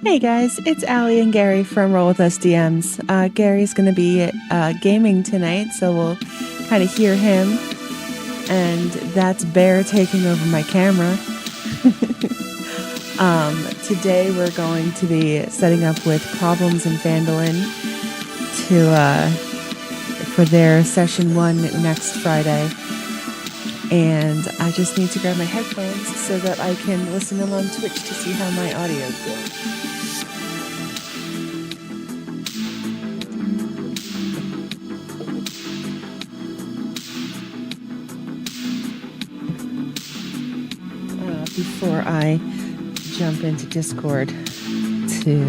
Hey guys, it's Allie and Gary from Roll With Us DMs. Gary's going to be gaming tonight, so we'll kind of hear him. And that's Bear taking over my camera. Today we're going to be setting up with Problems in Phandalin for their session 1 next Friday. And I just need to grab my headphones so that I can listen in on Twitch to see how my audio is going. Before I jump into Discord to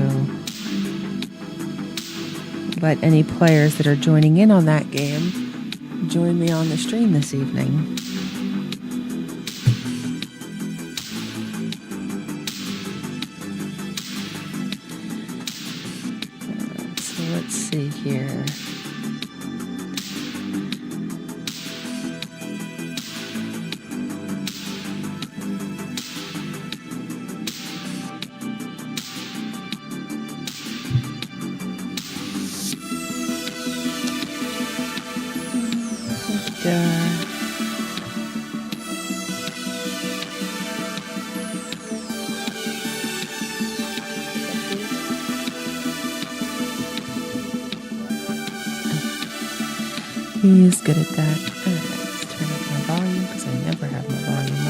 let any players that are joining in on that game join me on the stream this evening. So let's see here. He's good at that. Alright, let's turn up my volume because I never have my volume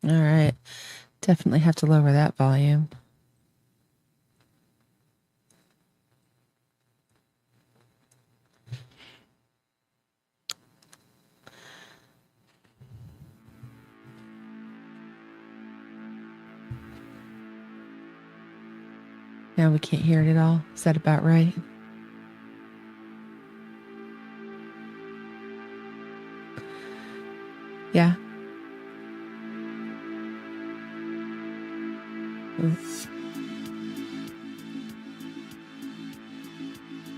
on. Alright, definitely have to lower that volume. Now we can't hear it at all. Is that about right? Yeah. Oops.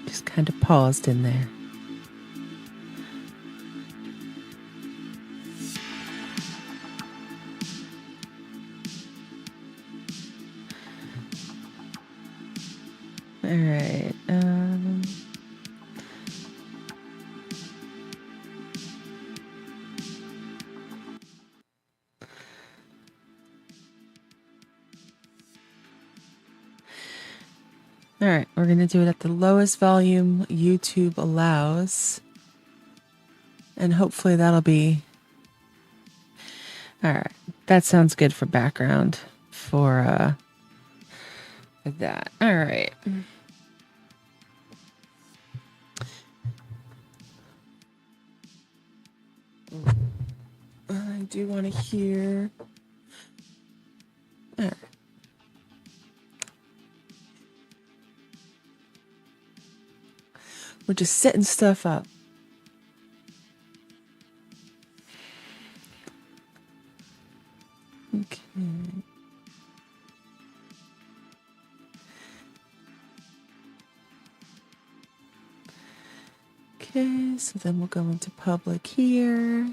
Just kind of paused in there. All right. All right, we're going to do it at the lowest volume YouTube allows. And hopefully that'll be... All right, that sounds good for background for that. All right. I do want to hear... All right. We're just setting stuff up. Okay. Okay, so then we'll go into public here.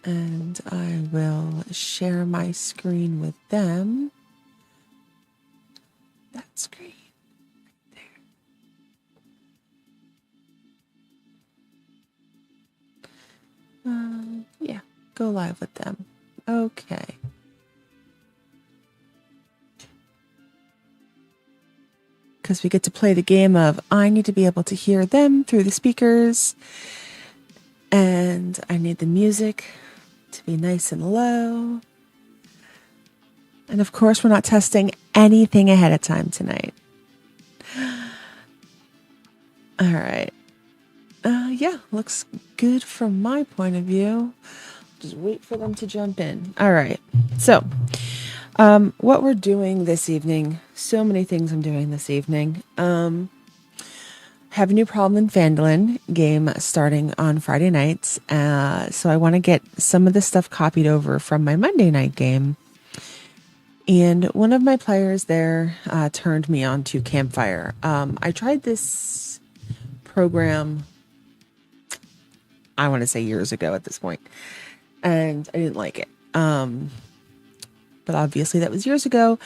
And I will share my screen with them. That screen right there. Yeah, go live with them. Okay. Because we get to play the game of I need to be able to hear them through the speakers. And I need the music to be nice and low. And of course, we're not testing anything ahead of time tonight. All right. Yeah, looks good from my point of view. Just wait for them to jump in. All right. So, what we're doing this evening, so many things I'm doing this evening. Have a new Problem in Phandalin game starting on Friday nights. So I want to get some of the stuff copied over from my Monday night game. And one of my players there turned me on to Campfire. I tried this program I want to say years ago at this point, and I didn't like it. But obviously that was years ago,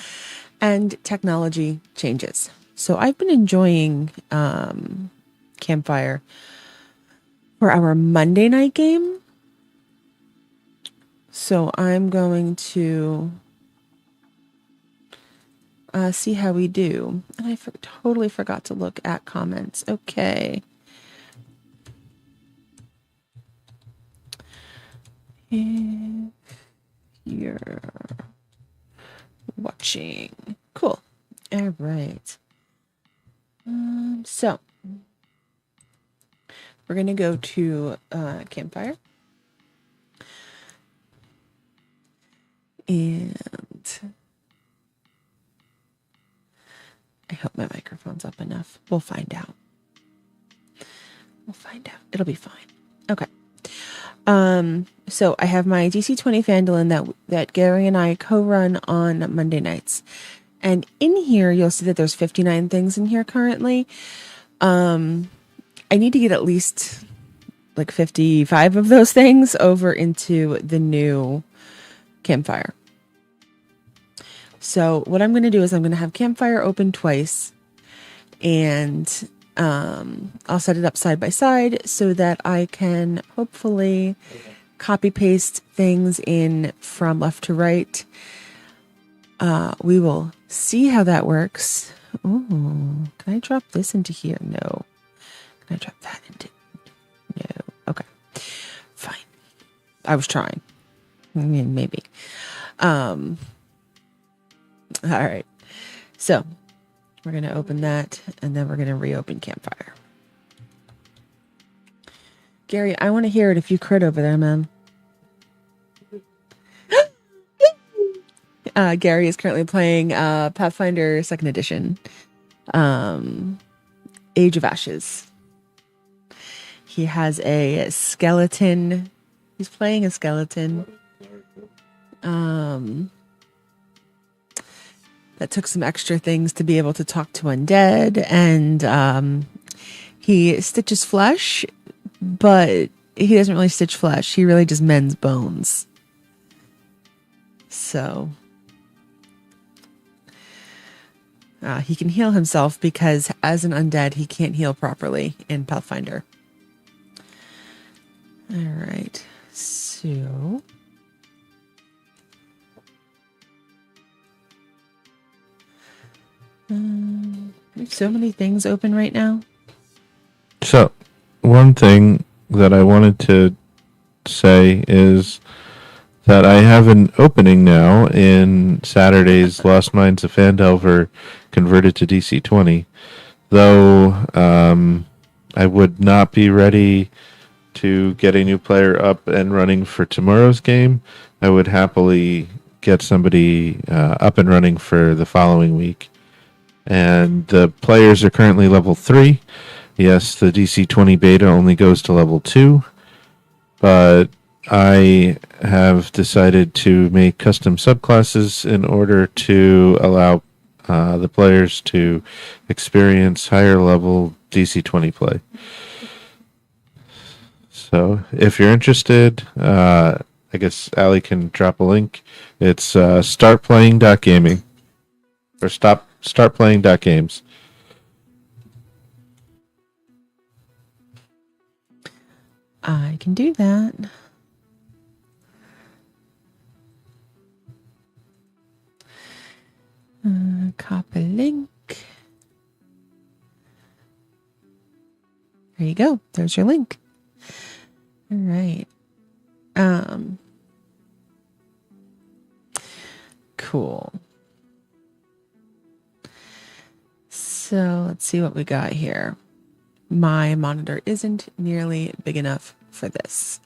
and technology changes. So I've been enjoying Campfire for our Monday night game. So I'm going to see how we do. And I totally forgot to look at comments. Okay. If you're watching. Cool. All right. So we're going to go to Campfire. And I hope my microphone's up enough. We'll find out. It'll be fine. Okay. So I have my DC-20 Phandalin that Gary and I co-run on Monday nights. And in here, you'll see that there's 59 things in here currently. I need to get at least like 55 of those things over into the new Campfire. So what I'm going to do is I'm going to have Campfire open twice, and I'll set it up side by side so that I can hopefully copy paste things in from left to right. We will see how that works. Ooh, can I drop this into here? No. Can I drop that into? No. Okay. Fine. I was trying. I mean, maybe. All right. So we're going to open that, and then we're going to reopen Campfire. Gary, I want to hear it if you crit over there, man. Gary is currently playing Pathfinder 2nd Edition, Age of Ashes. He has a skeleton. He's playing a skeleton. That took some extra things to be able to talk to undead, and he stitches flesh, but he doesn't really stitch flesh. He really just mends bones. So he can heal himself because as an undead, he can't heal properly in Pathfinder. All right, so there's so many things open right now. So, one thing that I wanted to say is that I have an opening now in Saturday's Lost Mines of Phandelver converted to DC-20. Though I would not be ready to get a new player up and running for tomorrow's game. I would happily get somebody up and running for the following week. And the players are currently level 3. Yes, the DC-20 beta only goes to level 2. But I have decided to make custom subclasses in order to allow the players to experience higher level DC-20 play. So if you're interested, I guess Allie can drop a link. It's startplaying.gaming or startplaying.games. I can do that. Copy link. There you go. There's your link. All right. Cool. So let's see what we got here. My monitor isn't nearly big enough for this.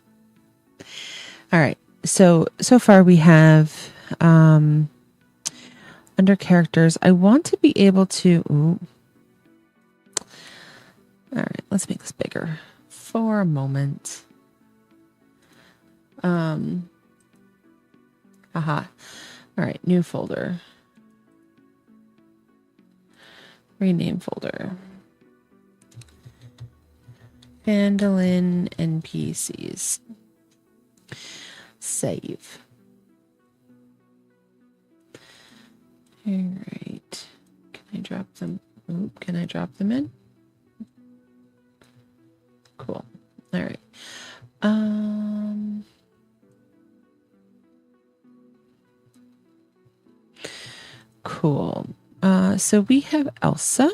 All right. So far we have under characters. I want to be able to. Ooh. All right. Let's make this bigger for a moment. All right. New folder. Rename folder. Phandalin NPCs. Save. All right. Can I drop them? Oop, can I drop them in? Cool. All right. Cool. So we have Elsa.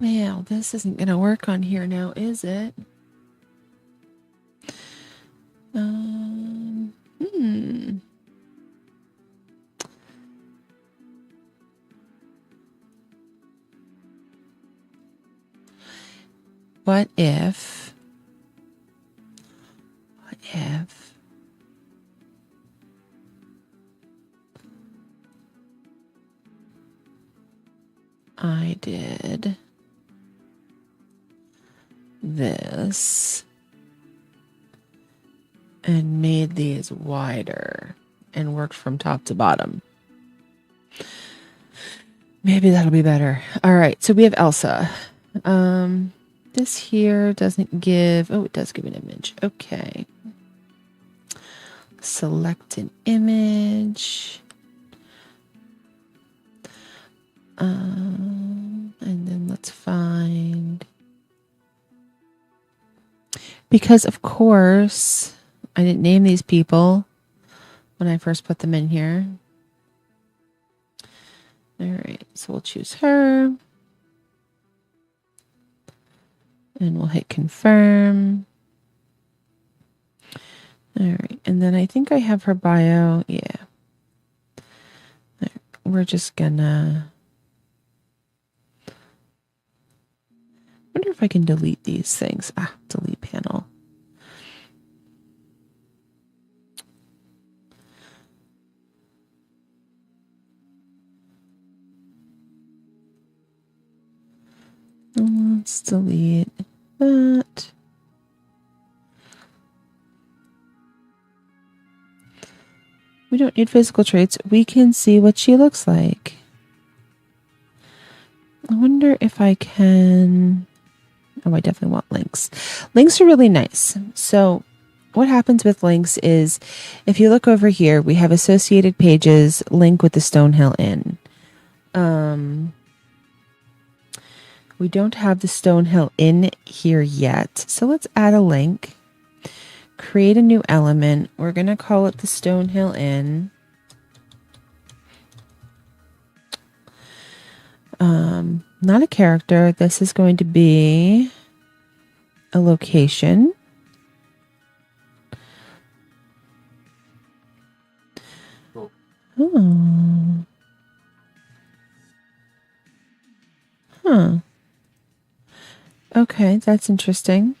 Well, this isn't going to work on here now, is it? What if I did this and made these wider and worked from top to bottom? Maybe that'll be better. All right, so we have Elsa. This here doesn't give... Oh, it does give an image. Okay. Select an image. And then let's find... Because, of course, I didn't name these people when I first put them in here. All right, so we'll choose her. And we'll hit confirm. All right, and then I think I have her bio. Yeah. Right, we're just gonna... wonder if I can delete these things. Delete panel. Let's delete that. We don't need physical traits. We can see what she looks like. I wonder if I can... Oh, I definitely want links. Links are really nice. So what happens with links is if you look over here, we have associated pages, link with the Stonehill Inn. We don't have the Stonehill Inn here yet. So let's add a link. Create a new element. We're going to call it the Stonehill Inn. Not a character. This is going to be a location. Oh. Huh. Okay, that's interesting.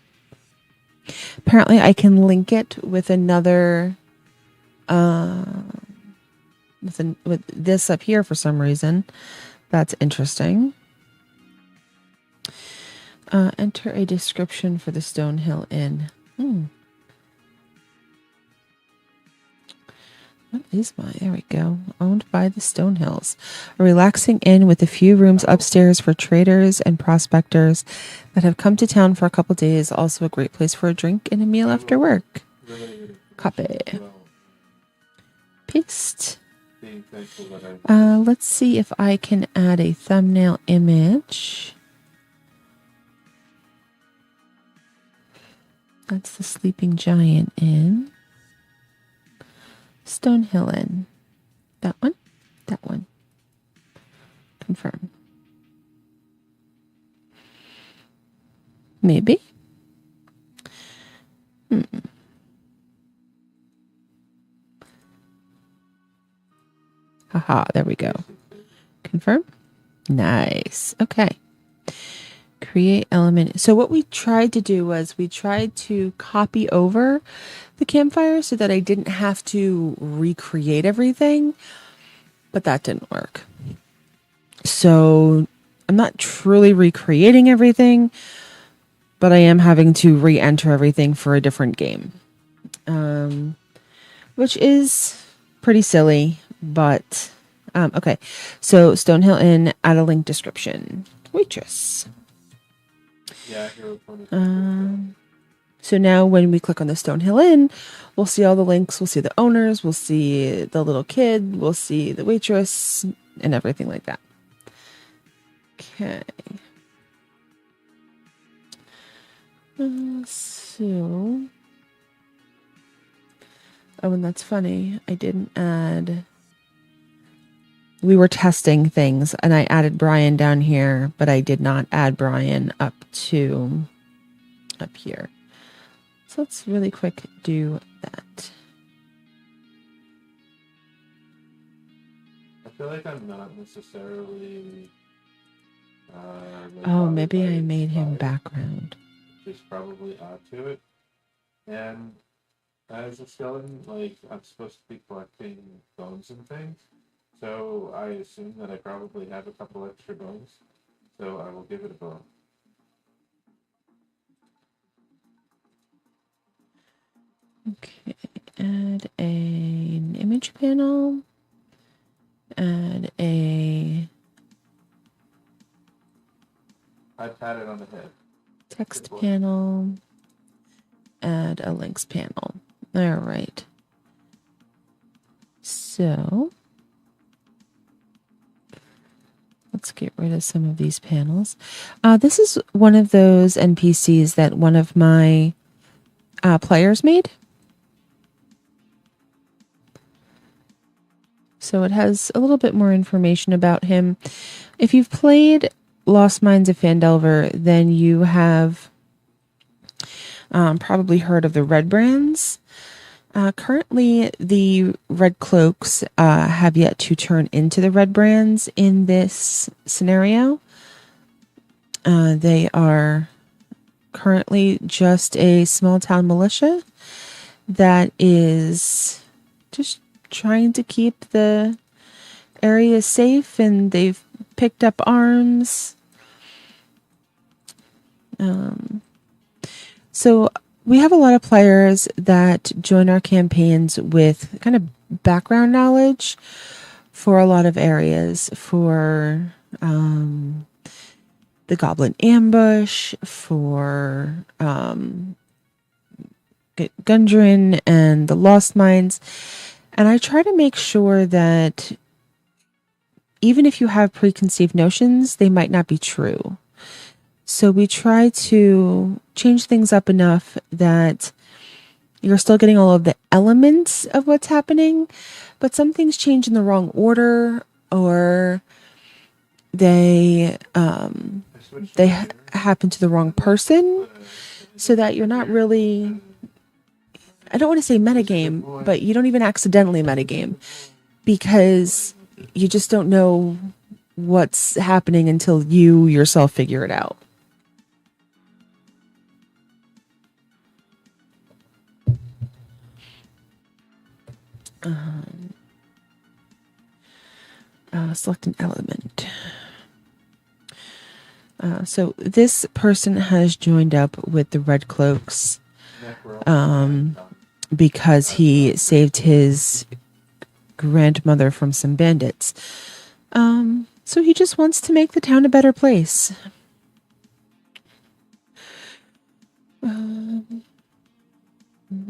Apparently I can link it with another with this up here for some reason. That's interesting. Enter a description for the Stonehill Inn. What is there we go. Owned by the Stonehills. A relaxing inn with a few rooms upstairs for traders and prospectors that have come to town for a couple days. Also a great place for a drink and a meal after work. Copy. Paste. Let's see if I can add a thumbnail image. That's the Sleeping Giant Inn. Stonehill Inn. That one? That one. Confirm. Maybe. Haha, there we go. Confirm. Nice. Okay. Create element. So what we tried to do was we tried to copy over the campfire so that I didn't have to recreate everything, but that didn't work. So I'm not truly recreating everything, but I am having to re-enter everything for a different game, which is pretty silly, but Okay, so Stonehill Inn, add a link description. Waitress. Yeah, hero point. So now when we click on the Stonehill Inn, we'll see all the links. We'll see the owners. We'll see the little kid. We'll see the waitress and everything like that. Okay. So. Oh, and that's funny. I didn't add. We were testing things and I added Brian down here, but I did not add Brian up here. So let's really quick do that. I feel like I'm not necessarily. Oh, maybe I made him background. Which is probably odd to it. And as a skeleton, like, I'm supposed to be collecting bones and things. So I assume that I probably have a couple extra bones. So I will give it a bone. Okay, add an image panel. Add a I pat it on the head. text panel. Add a links panel. All right. So let's get rid of some of these panels. This is one of those NPCs that one of my players made. So it has a little bit more information about him. If you've played Lost Mines of Phandelver, then you have probably heard of the Red Brands. Currently, the Red Cloaks have yet to turn into the Red Brands in this scenario. They are currently just a small town militia that is just trying to keep the area safe, and they've picked up arms. So we have a lot of players that join our campaigns with kind of background knowledge for a lot of areas, for the Goblin Ambush, for Gundren and the Lost Mines. And I try to make sure that even if you have preconceived notions, they might not be true. So we try to change things up enough that you're still getting all of the elements of what's happening, but some things change in the wrong order, or they happen to the wrong person, so that you're not really, I don't want to say metagame, but you don't even accidentally metagame, because you just don't know what's happening until you yourself figure it out. Select an element. So this person has joined up with the Red Cloaks because he saved his grandmother from some bandits. So he just wants to make the town a better place. I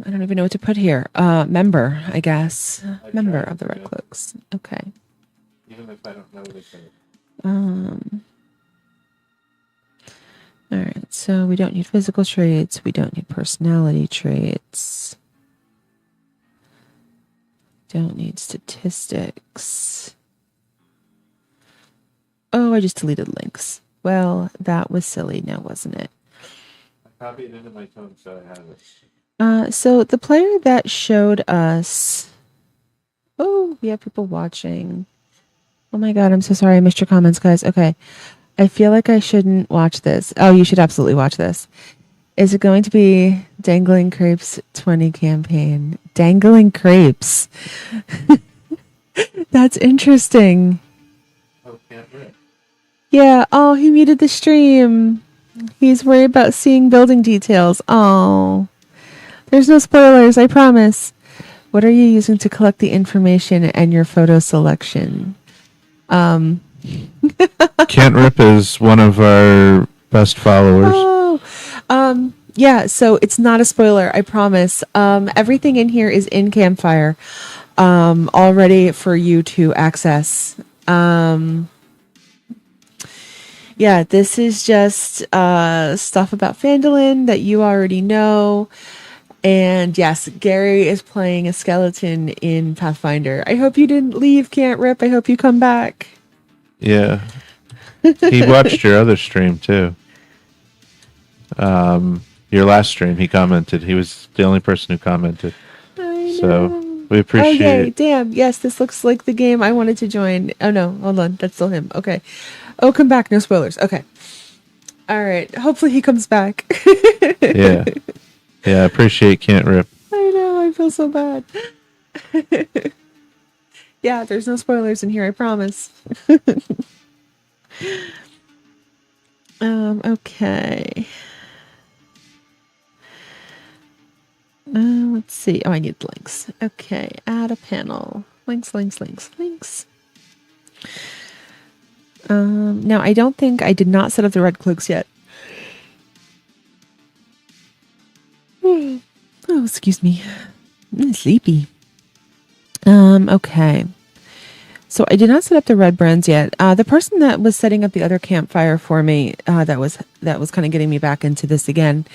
don't even know what to put here. Member, I guess. Member of the Red Cloaks. Okay. Even if I don't know the thing. All right, so we don't need physical traits. We don't need personality traits. Don't need statistics. Oh, I just deleted links. Well, that was silly now, wasn't it? I copied it into my phone, so I have it. So the player that showed us... Oh, we have people watching. Oh my god, I'm so sorry I missed your comments, guys. Okay. I feel like I shouldn't watch this. Oh, you should absolutely watch this. Is it going to be Dangling Crepes 20 campaign? Dangling Crepes. That's interesting. Oh, can't rip. Yeah. Oh, he muted the stream. He's worried about seeing building details. Oh. There's no spoilers, I promise. What are you using to collect the information and your photo selection? Can't Rip is one of our best followers. Oh, yeah. So it's not a spoiler, I promise. Everything in here is in Campfire, all ready for you to access. Yeah, this is just stuff about Phandalin that you already know. And yes, Gary is playing a skeleton in Pathfinder. I hope you didn't leave, Can't Rip. I hope you come back. Yeah. He watched your other stream too. Your last stream, he commented. He was the only person who commented. So we appreciate it. Damn. Yes, this looks like the game I wanted to join. Oh no, hold on. That's still him. Okay. Oh, come back. No spoilers. Okay. All right. Hopefully he comes back. Yeah. Yeah, I appreciate Can't Rip. I know. I feel so bad. Yeah, there's no spoilers in here, I promise. Okay. Let's see. Oh, I need links. Okay, add a panel. Links. Now, I don't think I did not set up the red cloaks yet. Oh, excuse me. I'm sleepy. Okay. So I did not set up the red brands yet. The person that was setting up the other campfire for me, that was kind of getting me back into this again.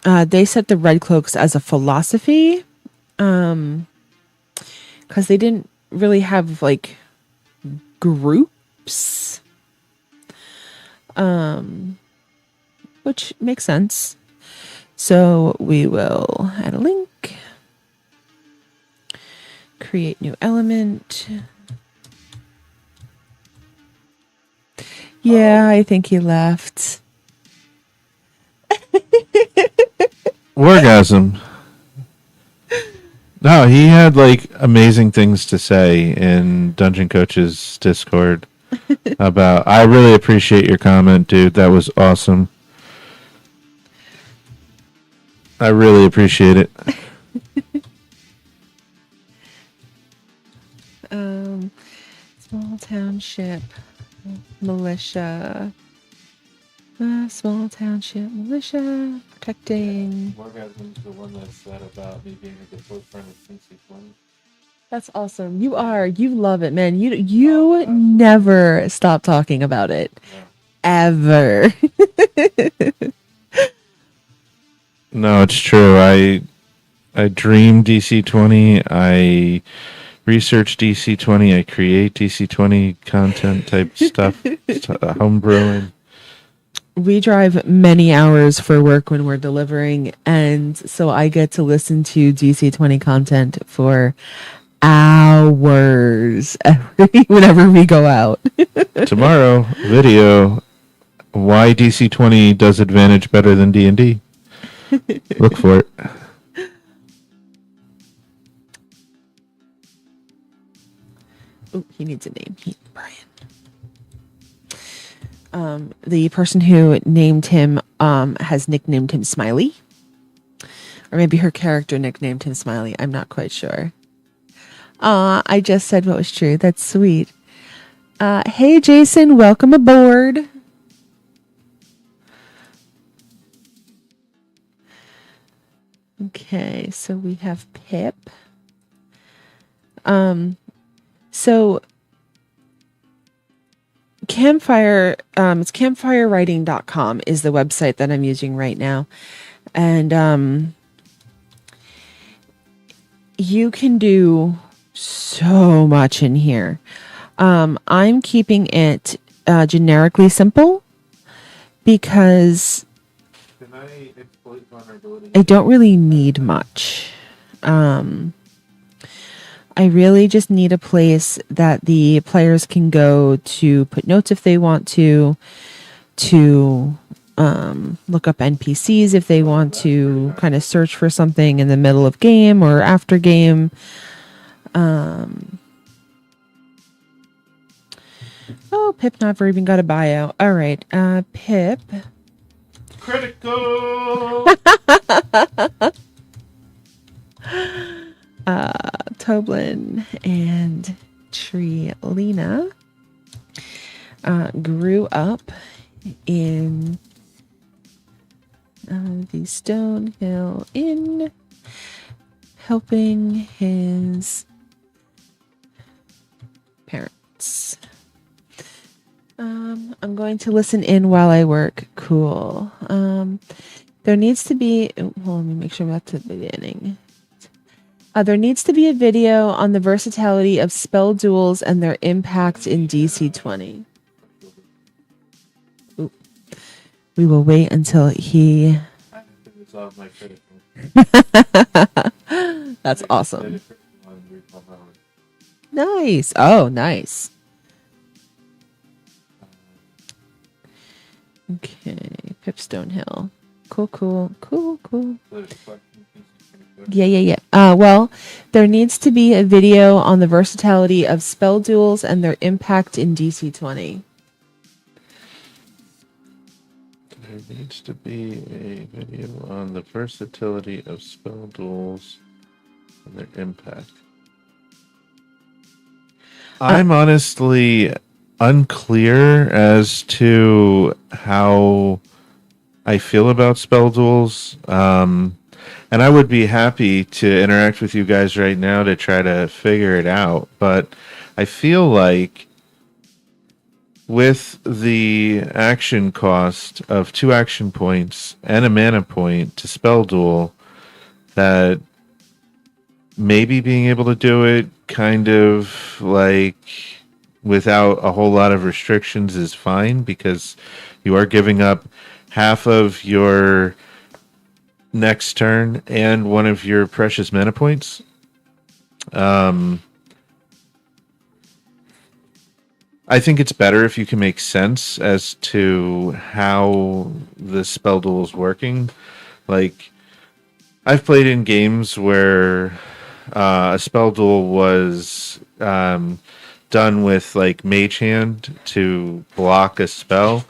They set the red cloaks as a philosophy, because they didn't really have like groups, which makes sense. So we will add a link, create new element. Yeah, I think he left. Orgasm. No, he had like amazing things to say in Dungeon Coach's Discord about. I really appreciate your comment, dude. That was awesome. I really appreciate it. Small township militia. Small township militia protecting. Orgasm's the one that said about me being a good boyfriend of DC20. That's awesome. You are. You love it, man. You never stop talking about it. Yeah. Ever. No, it's true. I dream DC20. I research DC20. I create DC20 content type stuff. Homebrewing. We drive many hours for work when we're delivering, and so I get to listen to DC20 content for hours whenever we go out. Tomorrow, video, why DC20 does Advantage better than D&D. Look for it. Oh, he needs a name. Brian. The person who named him has nicknamed him Smiley. Or maybe her character nicknamed him Smiley. I'm not quite sure. I just said what was true. That's sweet. Hey, Jason. Welcome aboard. Okay, so we have Pip. So Campfire, it's campfirewriting.com is the website that I'm using right now. And you can do so much in here. I'm keeping it generically simple because I don't really need much. I really just need a place that the players can go to put notes if they want to look up NPCs if they want to kind of search for something in the middle of game or after game. Oh, Pip never even got a bio. All right, Pip. Critical! Toblin and Trelina. The Stonehill Inn, helping his parents. I'm going to listen in while I work. Cool. There needs to be. Well, let me make sure I'm at the beginning. There needs to be a video on the versatility of spell duels and their impact in DC 20. Ooh. We will wait until he. That's awesome. Nice. Oh, nice. Okay, Pip Stonehill. Cool. Yeah. Well, there needs to be a video on the versatility of spell duels and their impact in DC 20. There needs to be a video on the versatility of spell duels and their impact. I'm honestly unclear as to how I feel about spell duels. And I would be happy to interact with you guys right now to try to figure it out. But I feel like with the action cost of 2 action points and a mana point to spell duel, that maybe being able to do it kind of like without a whole lot of restrictions is fine, because you are giving up half of your next turn and one of your precious mana points. I think it's better if you can make sense as to how the spell duel is working. Like, I've played in games where a spell duel was done with like Mage Hand to block a spell,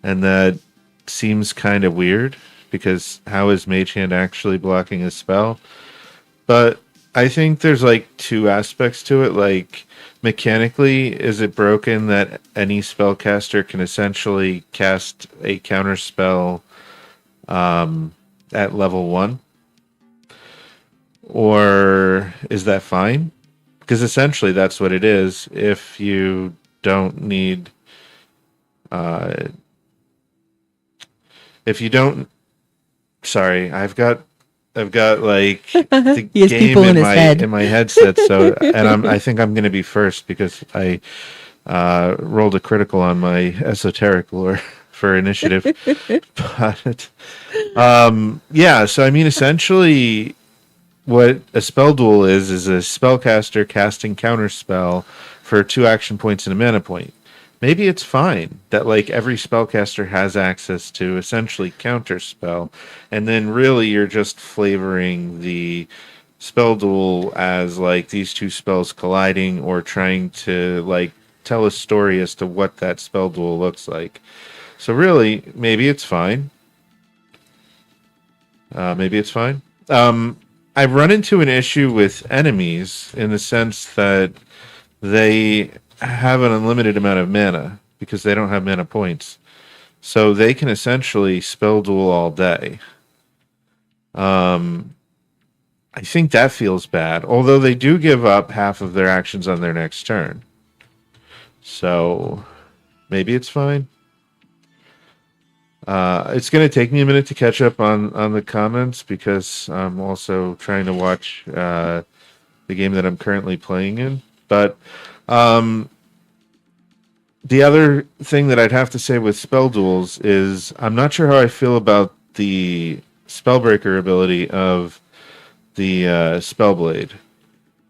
and that seems kind of weird because how is Mage Hand actually blocking a spell? But I think there's like two aspects to it. Like, mechanically, is it broken that any spellcaster can essentially cast a counter spell at level 1? Or is that fine? Because essentially that's what it is. If you don't need, if you don't, sorry, I've got like the He has game people in his head. in my headset. So, and I think I'm going to be first because I rolled a critical on my esoteric lore for initiative. But yeah, so I mean, essentially, what a spell duel is a spellcaster casting counterspell for 2 action points and a mana point. Maybe it's fine that like every spellcaster has access to essentially counterspell, and then really you're just flavoring the spell duel as like these two spells colliding or trying to like tell a story as to what that spell duel looks like. So really, maybe it's fine. Maybe it's fine. I've run into an issue with enemies in the sense that they have an unlimited amount of mana because they don't have mana points. So they can essentially spell duel all day. I think that feels bad, although they do give up half of their actions on their next turn. So maybe it's fine. It's going to take me a minute to catch up on the comments because I'm also trying to watch the game that I'm currently playing in. But the other thing that I'd have to say with spell duels is I'm not sure how I feel about the spellbreaker ability of the spellblade,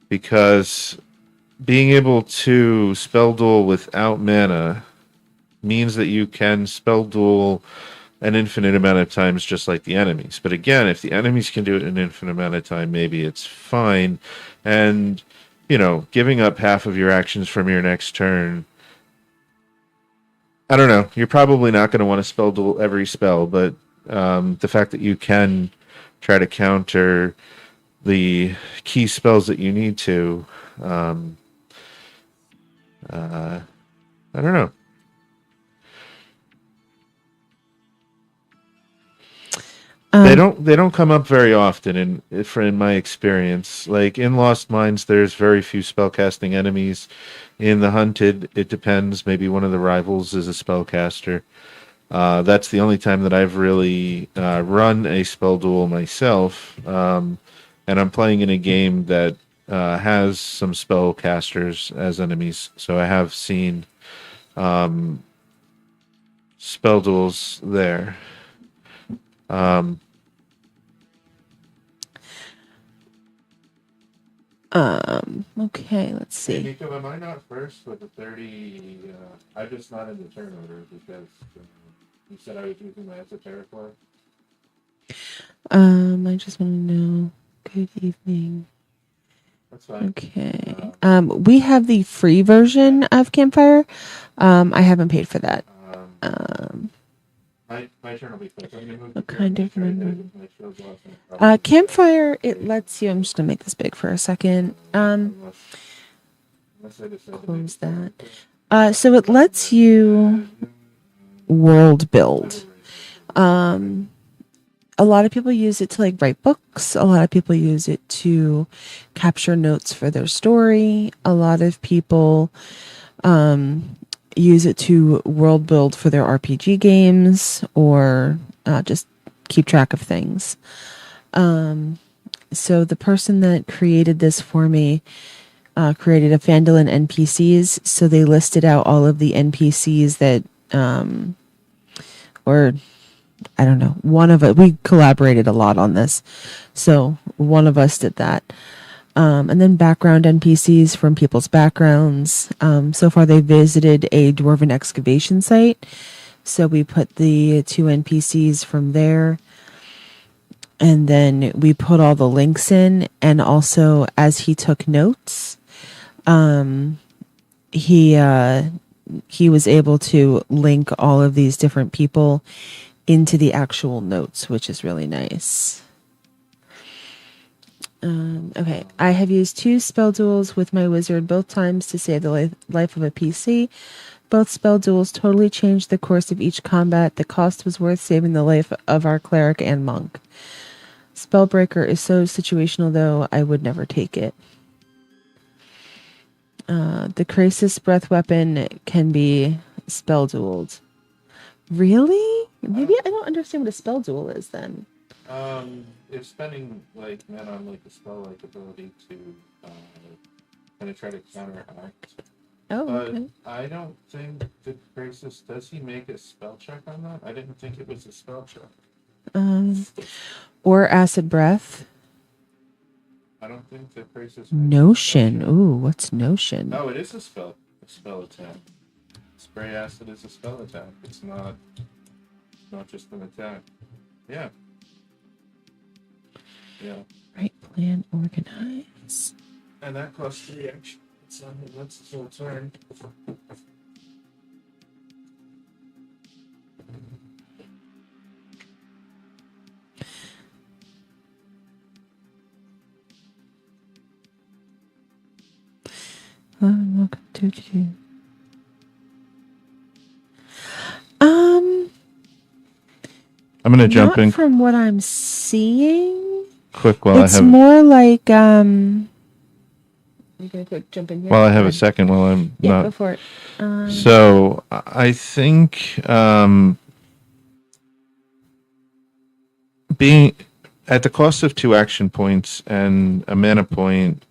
because being able to spell duel without mana means that you can spell duel an infinite amount of times just like the enemies. But again, if the enemies can do it an infinite amount of time, maybe it's fine. And, you know, giving up half of your actions from your next turn, I don't know. You're probably not going to want to spell duel every spell, but the fact that you can try to counter the key spells that you need to, I don't know. They don't come up very often in my experience. Like in Lost Mines, there's very few spellcasting enemies. In the Hunted, it depends. Maybe one of the rivals is a spellcaster. That's the only time that I've really run a spell duel myself, and I'm playing in a game that has some spellcasters as enemies. So I have seen spell duels there. Um, Okay, let's Hey, see. Nico, am I not first with the 30? I'm just not in the turn order because you said I was using my esoteric one. I just want to know. Good evening. That's fine. Okay. We have the free version of Campfire. I haven't paid for that. My turn will be quick. I'm going to move What the kind of turn. menu? My show's lost and probably- Campfire, it lets you. I'm just gonna make this big for a second. Unless I decide to make Close it that. quick. So it lets you world build. A lot of people use it to like write books. A lot of people use it to capture notes for their story. A lot of people use it to world build for their RPG games or just keep track of things. So the person that created this for me created a Phandalin NPCs. So they listed out all of the NPCs that, or I don't know, one of it. We collaborated a lot on this. So one of us did that. And then background NPCs from people's backgrounds. So far, they visited a dwarven excavation site. So we put the 2 NPCs from there. And then we put all the links in. And also, as he took notes, he was able to link all of these different people into the actual notes, which is really nice. Okay, I have used 2 spell duels with my wizard both times to save the life of a PC. Both spell duels totally changed the course of each combat. The cost was worth saving the life of our cleric and monk. Spellbreaker is so situational, though, I would never take it. The Crisis Breath weapon can be spell dueled. Really? Maybe I don't understand what a spell duel is then. It's spending like men on like a spell like ability to kind of try to counteract. Oh, But okay. I don't think the Crisis does he make a spell check on that? I didn't think it was a spell check. Or acid breath. I don't think the Crisis. Notion. Ooh, what's notion? Oh, it is a spell attack. Spray acid is a spell attack. It's not just an attack. Yeah. Yeah. Right, plan, organize. And that costs 3 action. That's his whole turn. Welcome to I'm gonna jump not in from what I'm seeing. quick while It's I have more like You gonna quick jump in here? while I have a second while I'm Yeah, not. go for it. So I think being at the cost of 2 action points and a mana point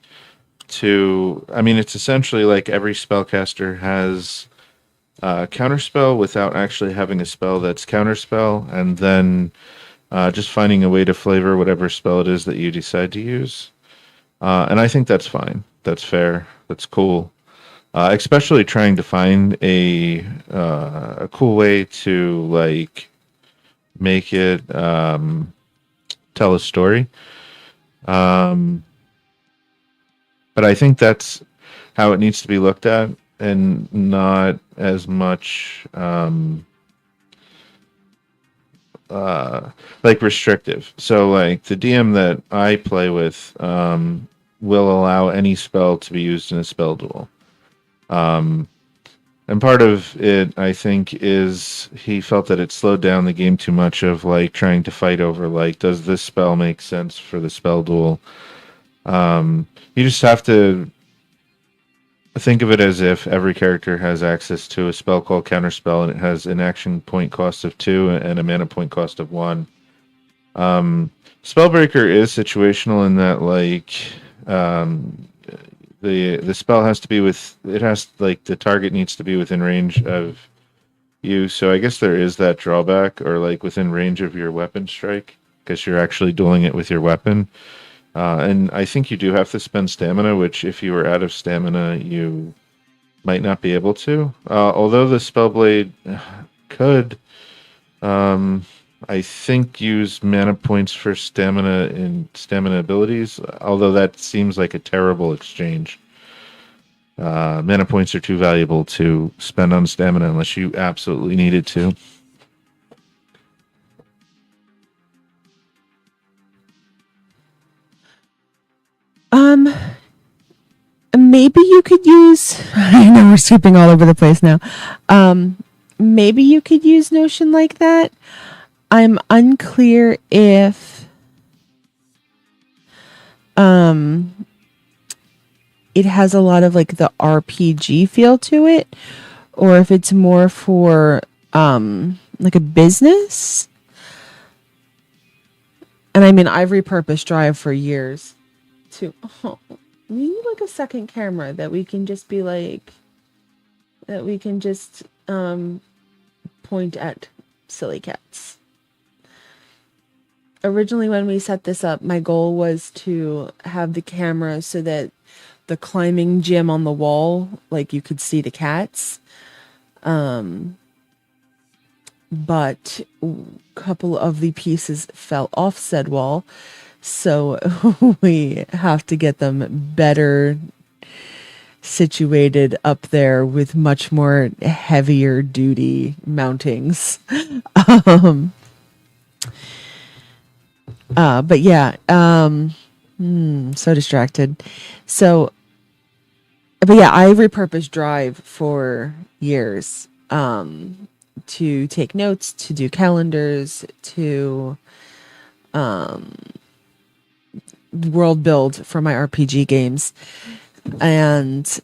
I mean, it's essentially like every spellcaster has counterspell without actually having a spell that's counterspell, and then just finding a way to flavor whatever spell it is that you decide to use. And I think that's fine. That's fair. That's cool. Especially trying to find a cool way to like make it tell a story. But I think that's how it needs to be looked at, and not as much like restrictive. So like the DM that I play with will allow any spell to be used in a spell duel. And part of it, I think, is he felt that it slowed down the game too much of like trying to fight over like, does this spell make sense for the spell duel? You just have to think of it as if every character has access to a spell called Counterspell, and it has an action point cost of 2 and a mana point cost of 1. Spellbreaker is situational in that like um, the spell has to be the target needs to be within range of you. So I guess there is that drawback, or like within range of your weapon strike, because you're actually dueling it with your weapon. And I think you do have to spend stamina, which if you were out of stamina, you might not be able to. Although the Spellblade could, I think, use mana points for stamina and stamina abilities, although that seems like a terrible exchange. Mana points are too valuable to spend on stamina unless you absolutely needed to. Maybe you could use, I know we're skipping all over the place now. Maybe you could use Notion like that. I'm unclear if it has a lot of like the RPG feel to it, or if it's more for like a business. And I mean, I've repurposed Drive for years to, we need like a second camera that we can just be like, that we can just point at silly cats. Originally, when we set this up, my goal was to have the camera so that the climbing gym on the wall, like you could see the cats. But a couple of the pieces fell off said wall. So we have to get them better situated up there with much more heavier duty mountings. But yeah, so distracted. So, but yeah, I repurposed Drive for years, to take notes, to do calendars, to, world build for my RPG games. And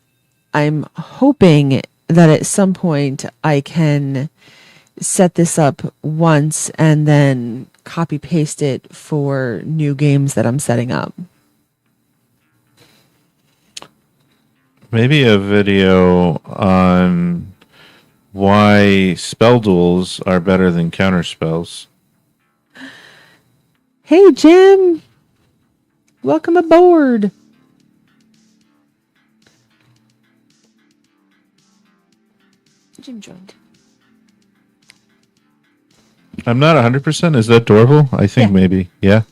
I'm hoping that at some point I can set this up once and then copy paste it for new games that I'm setting up. Maybe a video on why spell duels are better than counter spells. Hey, Jim. Welcome aboard. Jim joined. I'm not 100%. Is that Dorval? I think maybe. Yeah.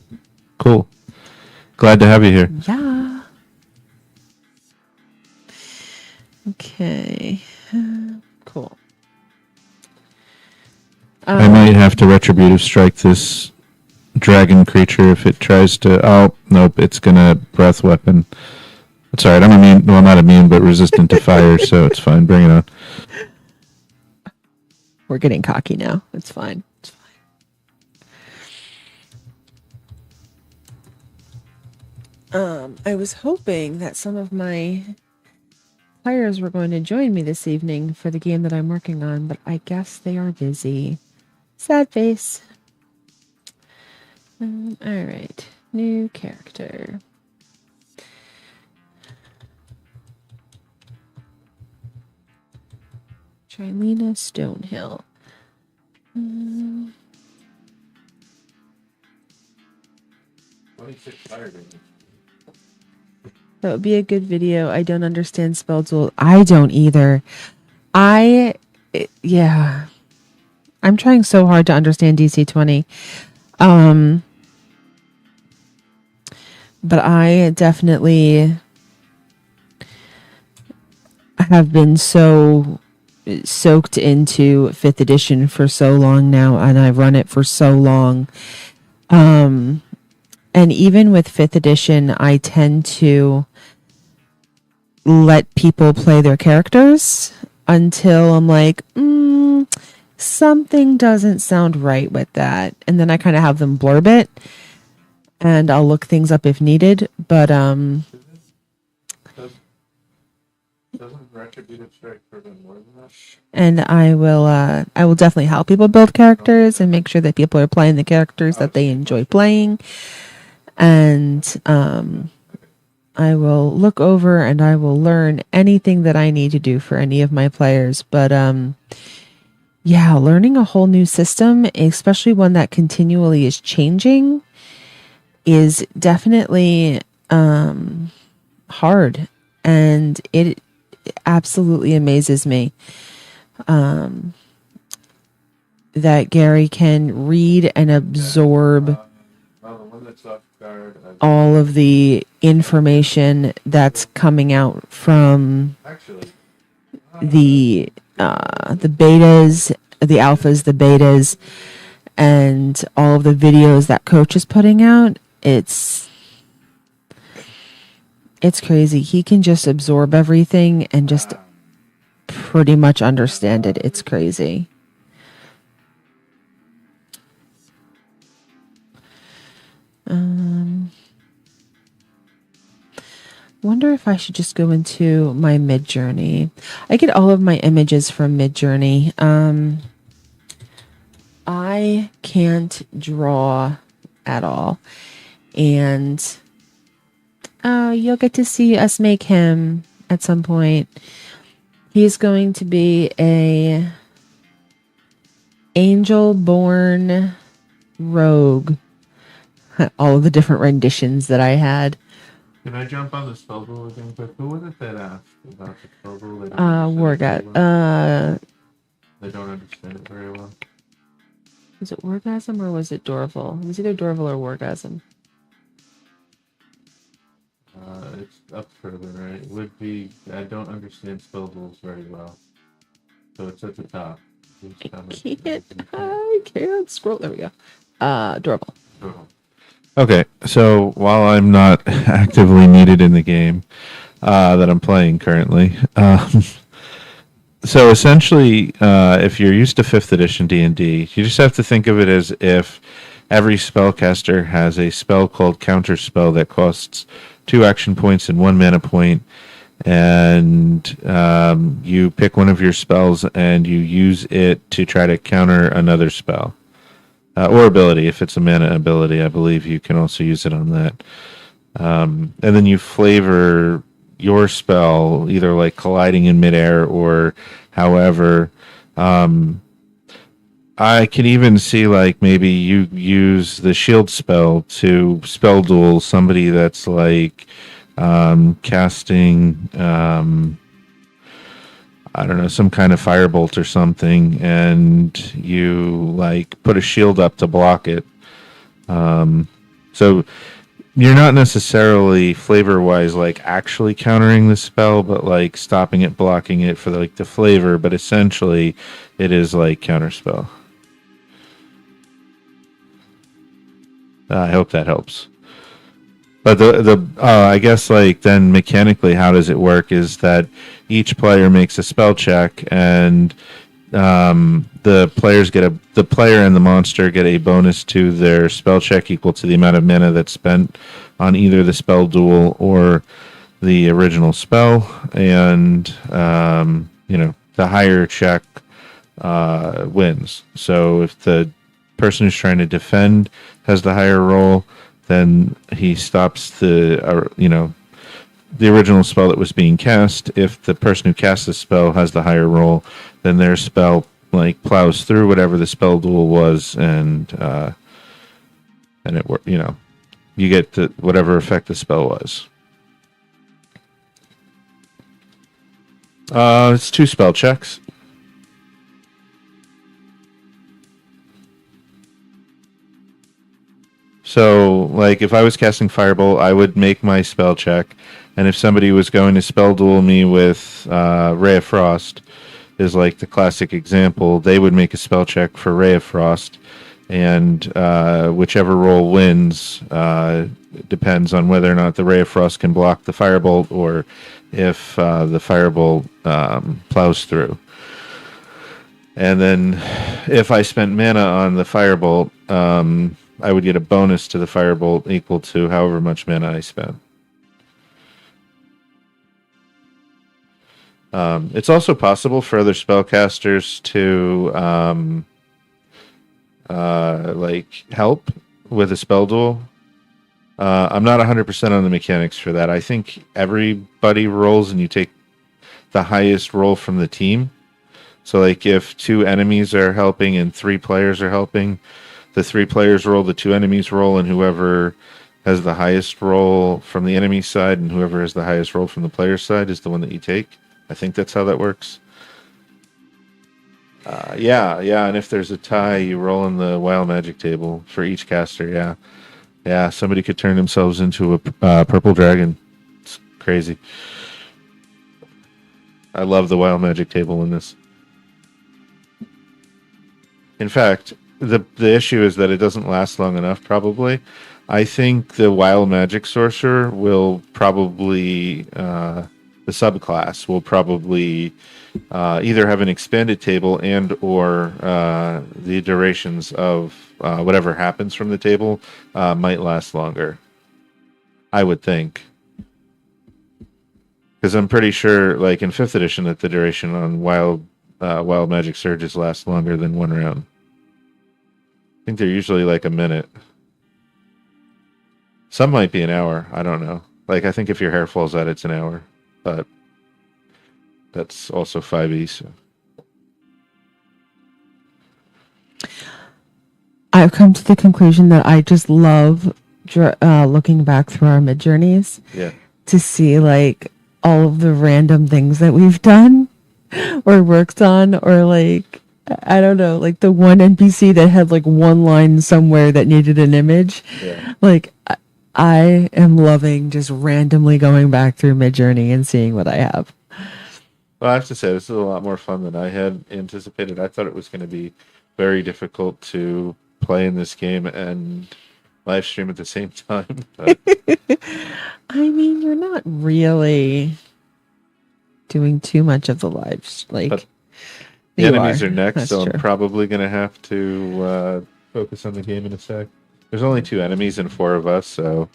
Cool. Glad to have you here. Yeah. Okay. Cool. I might have to retributive strike this dragon creature if it tries to. Oh, nope. It's going to breath weapon. It's alright. I'm immune. Well, not immune, but resistant to fire, so it's fine. Bring it on. We're getting cocky now. It's fine. It's fine. I was hoping that some of my players were going to join me this evening for the game that I'm working on, but I guess they are busy. Sad face. Alright. New character. Trilena Stonehill. That would be a good video. I don't understand spell duel. I don't either. Yeah. I'm trying so hard to understand DC 20. But I definitely have been so soaked into 5th edition for so long now, and I've run it for so long. And even with 5th edition, I tend to let people play their characters. until I'm like, something doesn't sound right with that. And then I kind of have them blurb it, and I'll look things up if needed. But Doesn't retributive strike prevent more than that? and I will definitely help people build characters and make sure that people are playing the characters that they enjoy playing. And I will look over and I will learn anything that I need to do for any of my players. But yeah, learning a whole new system, especially one that continually is changing, is definitely hard. And it absolutely amazes me that Gary can read and absorb all of the information that's coming out from the betas, the alphas, the betas, and all of the videos that coach is putting out. It's crazy. He can just absorb everything and just pretty much understand it. It's crazy. Wonder if I should just go into my Midjourney. I get all of my images from Midjourney. I can't draw at all. And you'll get to see us make him at some point. He's going to be a angel-born rogue. All of the different renditions that I had. Can I jump on the spell rule again quick? Who was it that asked about the spell rule? They don't understand it very well. Was it Orgasm or was it Dorval? It was either Dorval or Orgasm. It's up further, right? It would be, I don't understand spell rules very well. So it's at the top. I can't scroll. There we go. Dorval. Okay, so while I'm not actively needed in the game that I'm playing currently, so essentially, if you're used to 5th edition D&D, you just have to think of it as if every spellcaster has a spell called Counterspell that costs 2 action points and 1 mana point, and you pick one of your spells and you use it to try to counter another spell. Or ability. If it's a mana ability, I believe you can also use it on that. And then you flavor your spell, either like colliding in midair or however. I can even see like maybe you use the shield spell to spell duel somebody that's like casting I don't know, some kind of firebolt or something, and you like put a shield up to block it. So you're not necessarily flavor-wise like actually countering the spell, but like stopping it, blocking it for like the flavor. But essentially, it is like counterspell. I hope that helps. But I guess like then mechanically, how does it work? Is that each player makes a spell check, and the player and the monster get a bonus to their spell check equal to the amount of mana that's spent on either the spell duel or the original spell, and the higher check wins. So if the person who's trying to defend has the higher roll, then he stops the original spell that was being cast. If the person who cast the spell has the higher roll, then their spell like plows through whatever the spell duel was, and it you get to whatever effect the spell was. It's 2 spell checks. So, like, if I was casting Firebolt, I would make my spell check, and if somebody was going to spell duel me with Ray of Frost, is like the classic example, they would make a spell check for Ray of Frost, and whichever roll wins depends on whether or not the Ray of Frost can block the Firebolt or if the Firebolt plows through. And then if I spent mana on the Firebolt, I would get a bonus to the Firebolt equal to however much mana I spent. It's also possible for other spellcasters to help with a spell duel. I'm not 100% on the mechanics for that. I think everybody rolls and you take the highest roll from the team. So like if 2 enemies are helping and 3 players are helping, the 3 players roll, the 2 enemies roll, and whoever has the highest roll from the enemy side and whoever has the highest roll from the player side is the one that you take. I think that's how that works. Yeah, and if there's a tie, you roll in the wild magic table for each caster, yeah, somebody could turn themselves into a purple dragon. It's crazy. I love the wild magic table in this. In fact, the issue is that it doesn't last long enough, probably. I think the wild magic sorcerer will probably... the subclass will probably either have an expanded table and or the durations of whatever happens from the table might last longer. I would think. Because I'm pretty sure, like in 5th edition, that the duration on Wild Magic Surges lasts longer than 1 round. I think they're usually like a minute. Some might be an hour. I don't know. Like, I think if your hair falls out, it's an hour. But that's also 5e, so. I've come to the conclusion that I just love looking back through our mid-journeys to see, like, all of the random things that we've done or worked on, or, like, I don't know, like the one NPC that had, like, one line somewhere that needed an image. Yeah. Like, I am loving just randomly going back through Midjourney and seeing what I have. Well, I have to say, this is a lot more fun than I had anticipated. I thought it was going to be very difficult to play in this game and live stream at the same time. But... I mean, you're not really doing too much of the lives. Like, the enemies are next, That's so true. I'm probably going to have to focus on the game in a sec. There's only 2 enemies and 4 of us, so...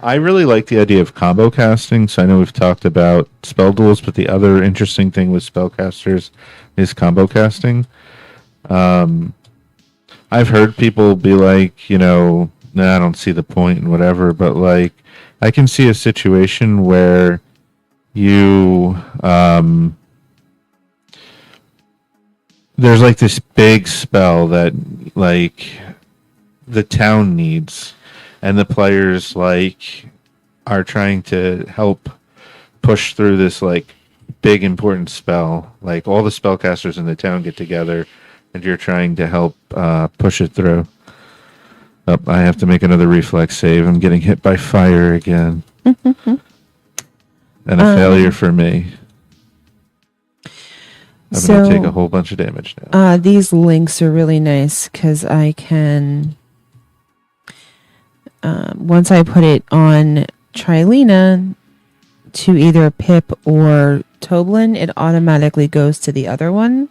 I really like the idea of combo casting, so I know we've talked about spell duels, but the other interesting thing with spellcasters is combo casting. I've heard people be like, nah, I don't see the point and whatever, but like, I can see a situation where you, there's like this big spell that like the town needs, and the players like are trying to help push through this like big important spell. Like all the spellcasters in the town get together, and you're trying to help push it through. Oh, I have to make another reflex save. I'm getting hit by fire again. And a failure for me. I'm going to take a whole bunch of damage now. These links are really nice because I can... once I put it on Trilina to either Pip or Toblin, it automatically goes to the other one.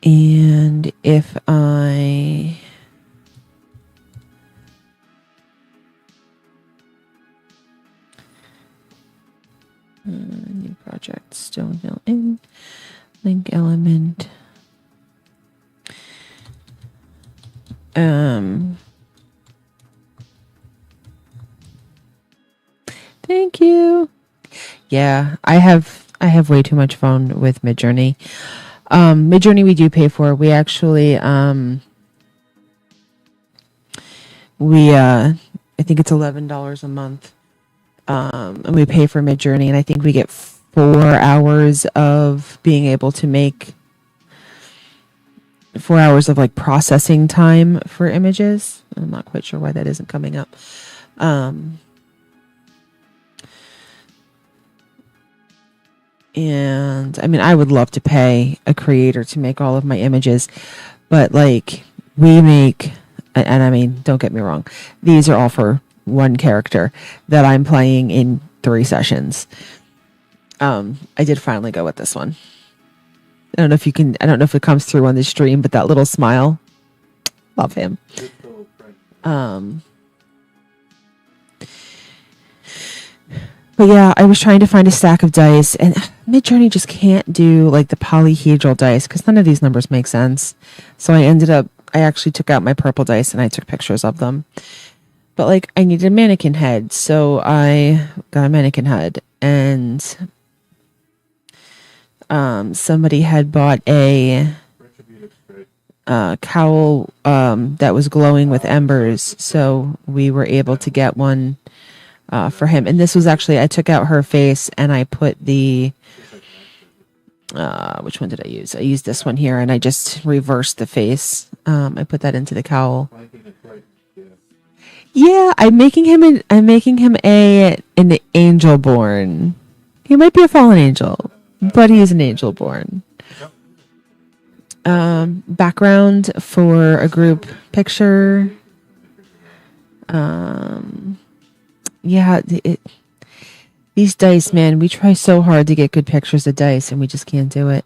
And if I... new project, Stonehill in, link element... Thank you. Yeah, I have way too much fun with Midjourney. Midjourney we do pay for. We actually I think it's $11 a month. And we pay for Midjourney, and I think we get 4 hours of being able to make 4 hours of like processing time for images. I'm not quite sure why that isn't coming up. And I mean, I would love to pay a creator to make all of my images, but like we make, and I mean, don't get me wrong, these are all for one character that I'm playing in 3 sessions. I did finally go with this one. I don't know if you can, I don't know if it comes through on the stream, but that little smile, love him. But yeah, I was trying to find a stack of dice, and Midjourney just can't do like the polyhedral dice because none of these numbers make sense. So I actually took out my purple dice and I took pictures of them. But like, I needed a mannequin head, so I got a mannequin head, and somebody had bought a cowl that was glowing with embers, so we were able to get one for him. And this was actually, I took out her face and I put the which one did I use? I used this one here, and I just reversed the face. I put that into the cowl. Yeah, I'm making him an angel born. He might be a fallen angel, but he's an angel born. Background for a group picture. Yeah, these dice, man, we try so hard to get good pictures of dice and we just can't do it.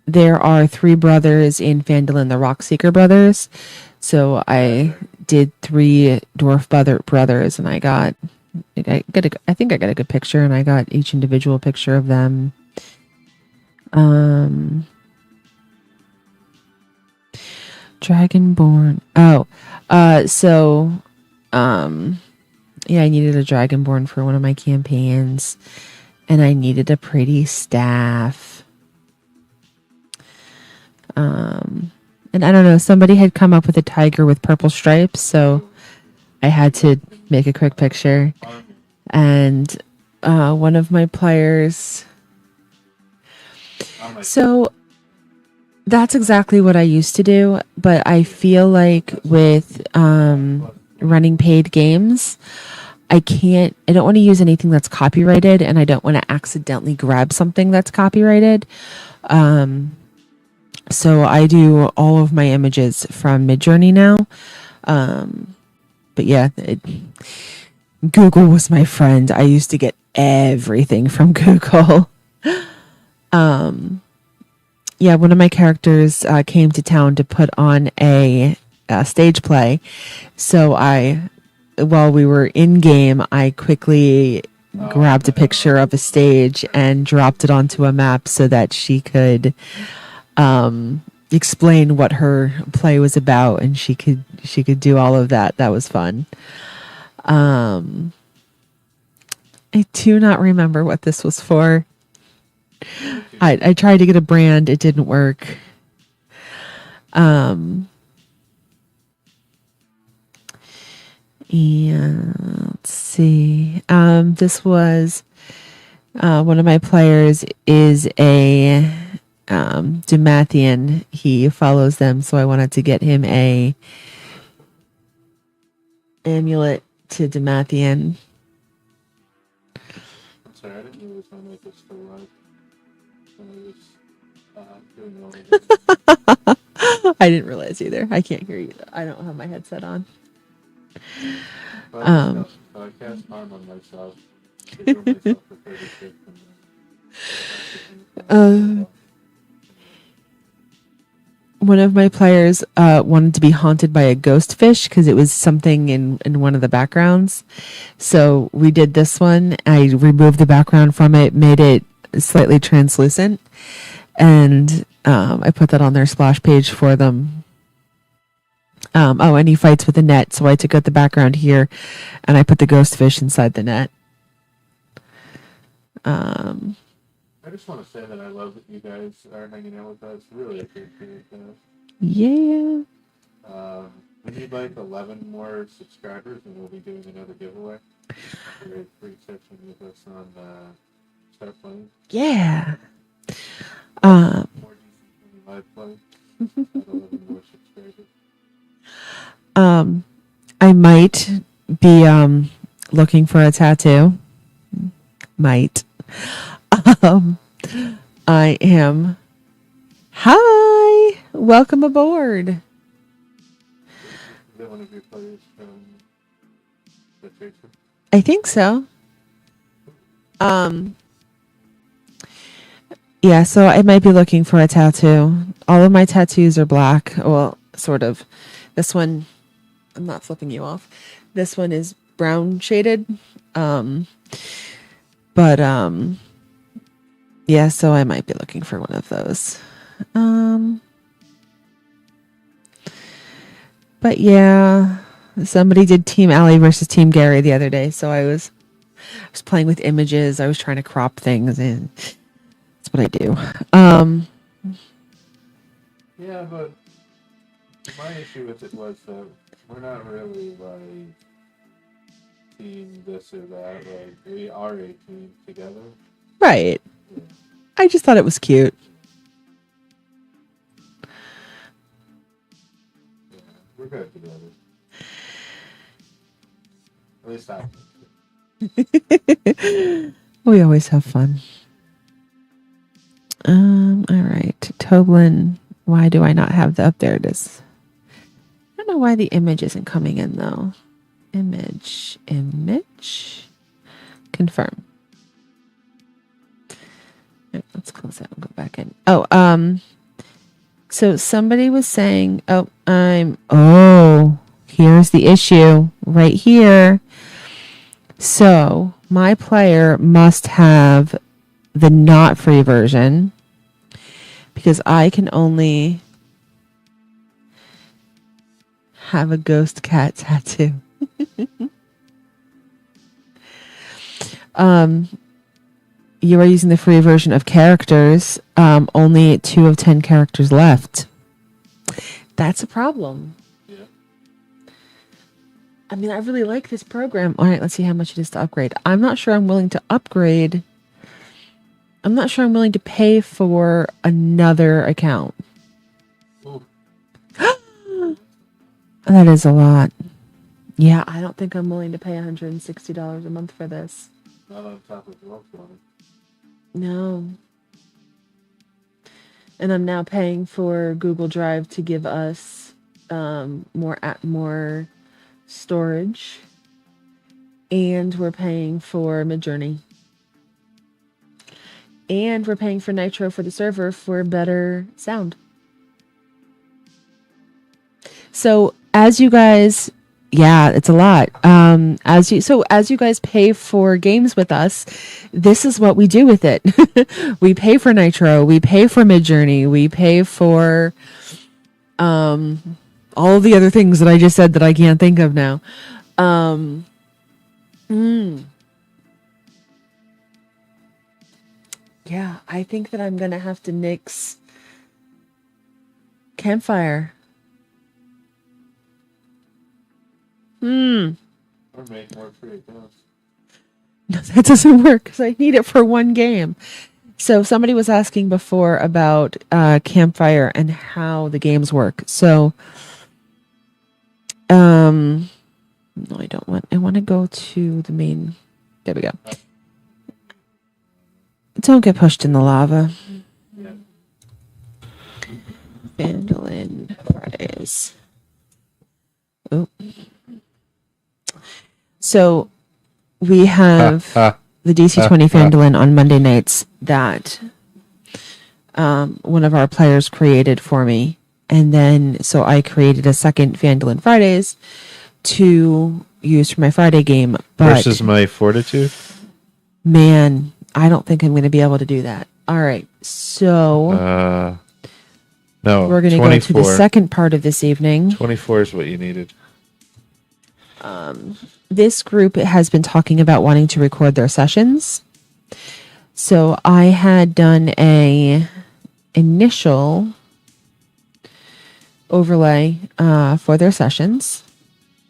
There are 3 brothers in Phandalin, the Rockseeker brothers. So I did 3 dwarf brothers, and I think I got a good picture, and I got each individual picture of them. Dragonborn. Yeah, I needed a Dragonborn for one of my campaigns, and I needed a pretty staff. And I don't know, somebody had come up with a tiger with purple stripes, so I had to make a quick picture. And one of my players. So that's exactly what I used to do, but I feel like with running paid games, I don't want to use anything that's copyrighted, and I don't want to accidentally grab something that's copyrighted. So I do all of my images from Midjourney now. But yeah, Google was my friend. I used to get everything from Google. Yeah, one of my characters came to town to put on a stage play. So while we were in game, I quickly grabbed a picture of a stage and dropped it onto a map so that she could explain what her play was about, and she could do all of that. That was fun. I do not remember what this was for. I tried to get a brand. It didn't work. And let's see. This was one of my players is a Demathian. He follows them, so I wanted to get him a amulet to Demathian. I'm sorry, I didn't realize my mic was still live. I didn't realize either. I can't hear you. I don't have my headset on. I cast harm on myself. One of my players wanted to be haunted by a ghost fish because it was something in one of the backgrounds. So we did this one. I removed the background from it, made it slightly translucent, and I put that on their splash page for them. And he fights with a net, so I took out the background here, and I put the ghost fish inside the net. I just want to say that I love that you guys are hanging out with us. Really appreciate that. Yeah. We need like 11 more subscribers, and we'll be doing another giveaway. For a free session with us on Start Playing. Yeah. my place. I don't live in Worcester State. I might be looking for a tattoo. Might. Um, I am. Hi, welcome aboard. Is that one of your players from the Tracer? I think so. Yeah, so I might be looking for a tattoo. All of my tattoos are black. Well, sort of. This one, I'm not flipping you off. This one is brown shaded. But yeah, so I might be looking for one of those. But yeah, somebody did Team Allie versus Team Gary the other day, so I was playing with images. I was trying to crop things, and that's what I do. Yeah, but my issue with it was that we're not really like team this or that. Like we are a team together. Right. Yeah. I just thought it was cute. Yeah, we're good together. At least I think. We always have fun. All right. Toblin, why do I not have the up? There it is. I don't know why the image isn't coming in though. Image. Confirm. Right, let's close that and go back in. Oh, so somebody was saying, here's the issue right here. So my player must have the not free version because I can only have a ghost cat tattoo. You are using the free version of characters. Only 2 of 10 characters left. That's a problem. Yeah. I mean, I really like this program. All right, let's see how much it is to upgrade. I'm not sure I'm willing to upgrade. I'm not sure I'm willing to pay for another account. That is a lot. Yeah, I don't think I'm willing to pay $160 a month for this. Not on top of what's on it. No. And I'm now paying for Google Drive to give us more storage. And we're paying for Midjourney. And we're paying for Nitro for the server for better sound. So as you guys, yeah, it's a lot. As you guys pay for games with us, this is what we do with it. We pay for Nitro, we pay for Midjourney, we pay for all the other things that I just said that I can't think of now. Yeah, I think that I'm gonna have to nix Campfire. Or make more free accounts. No, that doesn't work because I need it for one game. So somebody was asking before about Campfire and how the games work. So, no, I don't want. I want to go to the main. There we go. Don't get pushed in the lava. Yeah. Phandalin Fridays. Oh. So we have the DC20 Phandalin on Monday nights that one of our players created for me. And then, so I created a second Phandalin Fridays to use for my Friday game. But versus my Fortitude? Man, I don't think I'm going to be able to do that. All right. So no, we're going to go to the second part of this evening. 24 is what you needed. This group has been talking about wanting to record their sessions. So I had done a initial overlay for their sessions.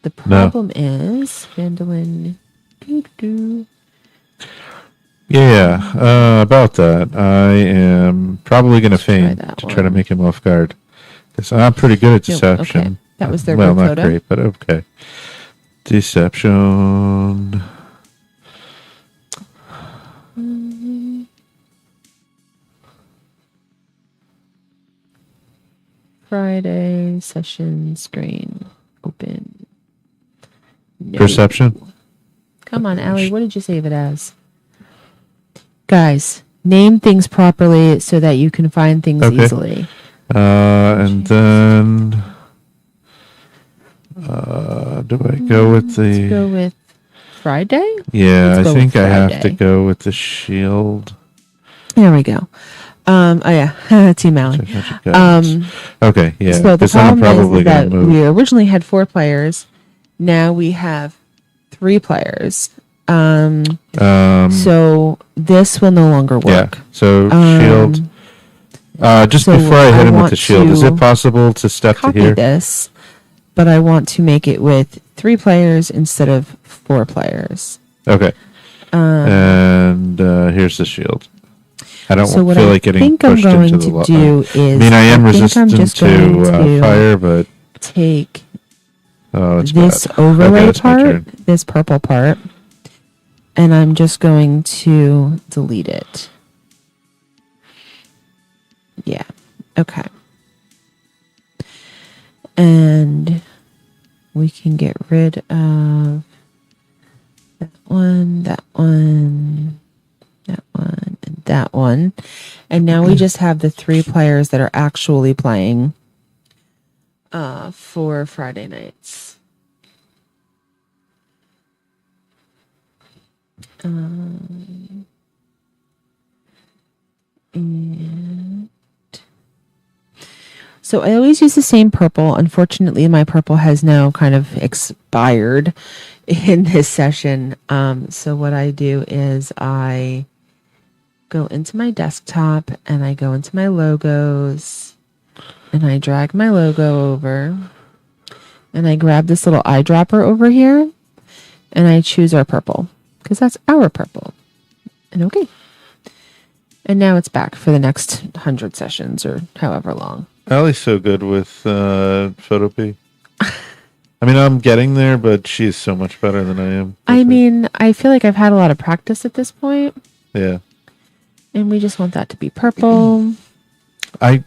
The problem is Phandalin. Yeah, about that. I am probably going to Let's try feign that to try to one. make him off guard. Because I'm pretty good at No, okay. deception. That was their Well, group not photo. great, but okay. Deception. Friday session screen open. No. Perception. Come on, Allie. What did you save it as? Guys, name things properly so that you can find things easily. And then do I go with the? Let's go with Friday. Yeah, Let's I go think with I have to Friday. go with the shield. There we go. Oh yeah, Team Allie. Okay, yeah. So the Because then I'm problem probably is that gonna move. we originally had 4 players. Now we have 3 players. So this will no longer Yeah. work. So shield. Just so before I hit I him with want the shield, is to it possible to step to Copy here? this, but I want to make it with 3 players instead of 4 players. Okay. And here's the shield. I don't So what feel I like getting think I'm pushed going into to the do is, I mean, I am I think I'm resistant just going to to fire, but take it's this bad. overlay Okay, that's my part, turn. this purple part, and I'm just going to delete it. Yeah. Okay. And we can get rid of that one, that one, that one, and that one. And now we just have the 3 players that are actually playing for Friday nights. And so I always use the same purple. Unfortunately, my purple has now kind of expired in this session. So what I do is I go into my desktop and I go into my logos and I drag my logo over and I grab this little eyedropper over here and I choose our purple because that's our purple. And okay. And now it's back for the next 100 sessions or however long. Allie's so good with Photopea. I mean, I'm getting there, but she's so much better than I am. I mean, I feel like I've had a lot of practice at this point. Yeah. And we just want that to be purple. I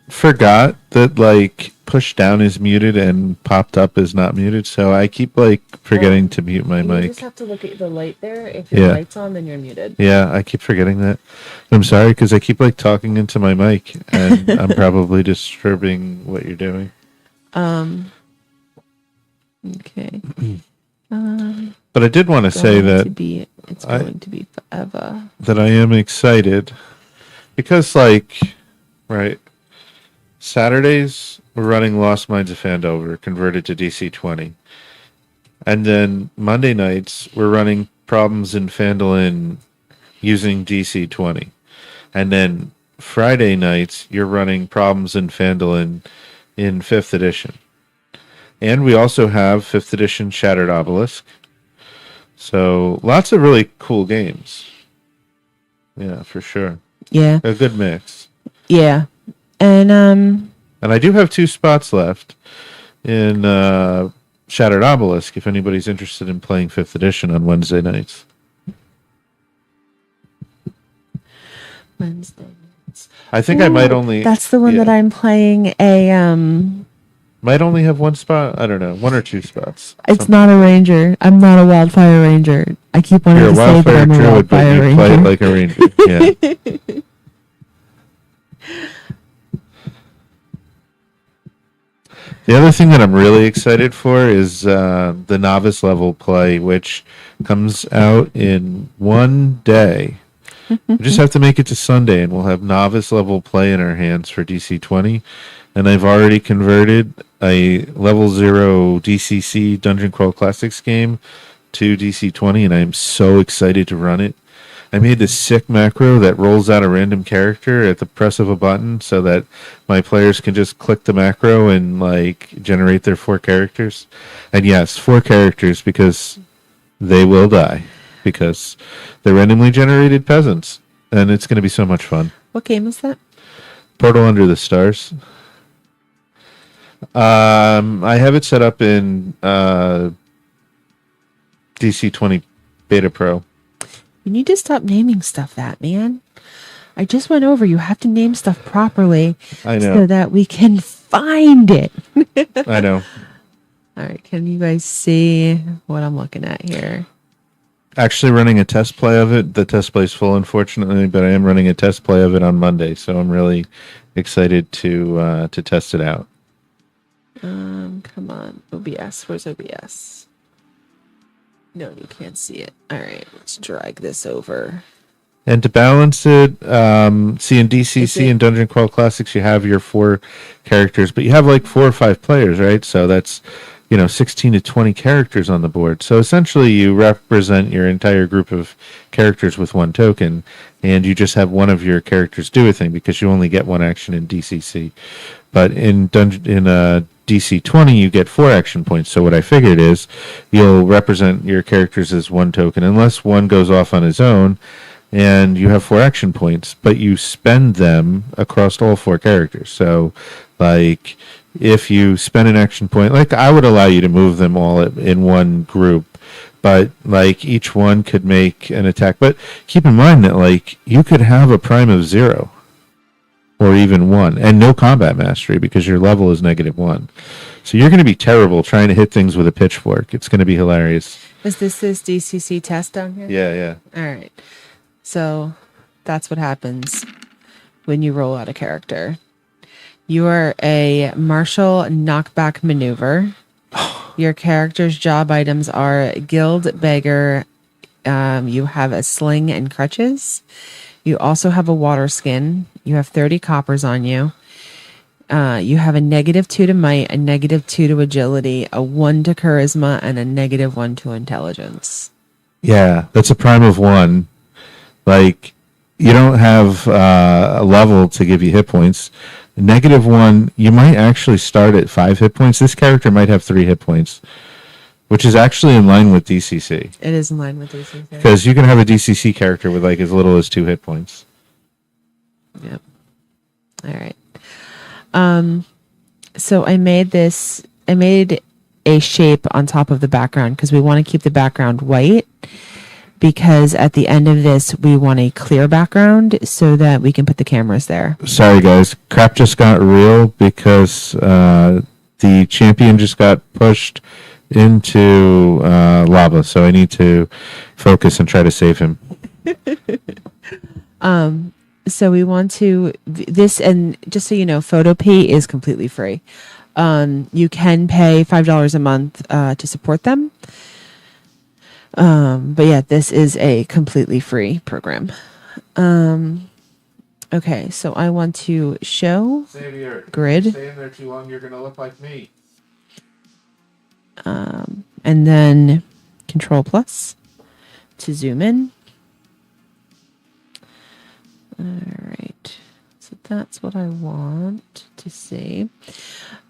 forgot that, like, push down is muted and popped up is not muted, so I keep, like, forgetting to mute my mic. You just have to look at the light there. If your light's on, then you're muted. Yeah, I keep forgetting that. I'm sorry, because I keep, like, talking into my mic, and I'm probably disturbing what you're doing. Okay. But I did want to say that it's going to be forever. That I am excited because, like, right, Saturdays we're running Lost Mines of Phandelver converted to DC-20, and then Monday nights we're running Problems in Phandalin using DC-20, and then Friday nights you're running Problems in Phandalin in 5th edition, and we also have 5th edition Shattered Obelisk. So lots of really cool games. Yeah, for sure. Yeah. A good mix. Yeah. And I do have 2 spots left in Shattered Obelisk if anybody's interested in playing 5th edition on Wednesday nights. Wednesday nights. I think I might only That's the one that I'm playing might only have 1 spot. I don't know, 1 or 2 spots. It's not a ranger. I'm not a wildfire ranger. I keep wanting to say that I'm a druid, but wildfire you play it ranger. like a ranger. Yeah. The other thing that I'm really excited for is the novice level play, which comes out in 1 day. We just have to make it to Sunday, and we'll have novice level play in our hands for DC-20. And I've already converted a level 0 DCC Dungeon Crawl Classics game to DC-20, and I'm so excited to run it. I made this sick macro that rolls out a random character at the press of a button so that my players can just click the macro and, like, generate their 4 characters. And yes, 4 characters because they will die. because they're randomly generated peasants, and it's going to be so much fun. What game is that? Portal Under the Stars. I have it set up in DC20 Beta Pro. You need to stop naming stuff that, man. I just went over. You have to name stuff properly. I know. So that we can find it. I know. All right. Can you guys see what I'm looking at here? Actually running a test play of it. The test play is full, unfortunately, but I am running a test play of it on Monday, so I'm really excited to test it out. Come on. OBS. Where's OBS? No, you can't see it. All right. Let's drag this over. And to balance it, see in DCC and Dungeon Crawl Classics, you have your 4 characters, but you have like 4 or 5 players, right? So that's, 16 to 20 characters on the board. So essentially you represent your entire group of characters with 1 token, and you just have one of your characters do a thing because you only get 1 action in DCC. But in DC20, you get 4 action points. So what I figured is you'll represent your characters as 1 token unless one goes off on his own, and you have 4 action points, but you spend them across all 4 characters. So, like, if you spend an action point, like, I would allow you to move them all in one group, but, like, each one could make an attack. But keep in mind that, like, you could have a prime of 0 or even 1 and no combat mastery because your level is -1. So you're going to be terrible trying to hit things with a pitchfork. It's going to be hilarious. Is this DCC test down here? Yeah. All right. So that's what happens when you roll out a character. You are a martial knockback maneuver. Your character's job items are guild beggar. You have a sling and crutches. You also have a water skin. You have 30 coppers on you. You have a -2 to might, a -2 to agility, a 1 to charisma, and a -1 to intelligence. Yeah, that's a prime of 1. Like, you don't have a level to give you hit points. -1, you might actually start at 5 hit points. This character might have 3 hit points, which is actually in line with DCC. It is in line with DCC. Because you can have a DCC character with like as little as 2 hit points. Yep. All right. So I made a shape on top of the background because we want to keep the background white. Because at the end of this, we want a clear background so that we can put the cameras there. Sorry, guys. Crap just got real because the champion just got pushed into lava. So I need to focus and try to save him. So we want to this, and just so you know, PhotoPay is completely free. You can pay $5 a month to support them. But yeah, this is a completely free program. Okay, so I want to show grid. Stay in there too long, you're gonna look like me. And then Control Plus to zoom in. All right, so that's what I want to see.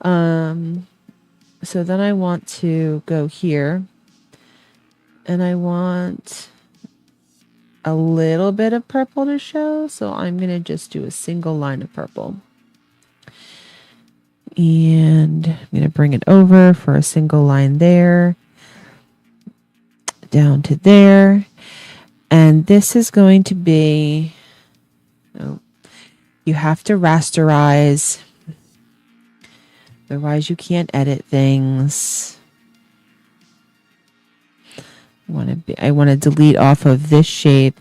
So then I want to go here. And I want a little bit of purple to show. So I'm going to just do a single line of purple. And I'm going to bring it over for a single line there. Down to there. And this is going to be... Oh, you have to rasterize. Otherwise you can't edit things. I want to delete off of this shape.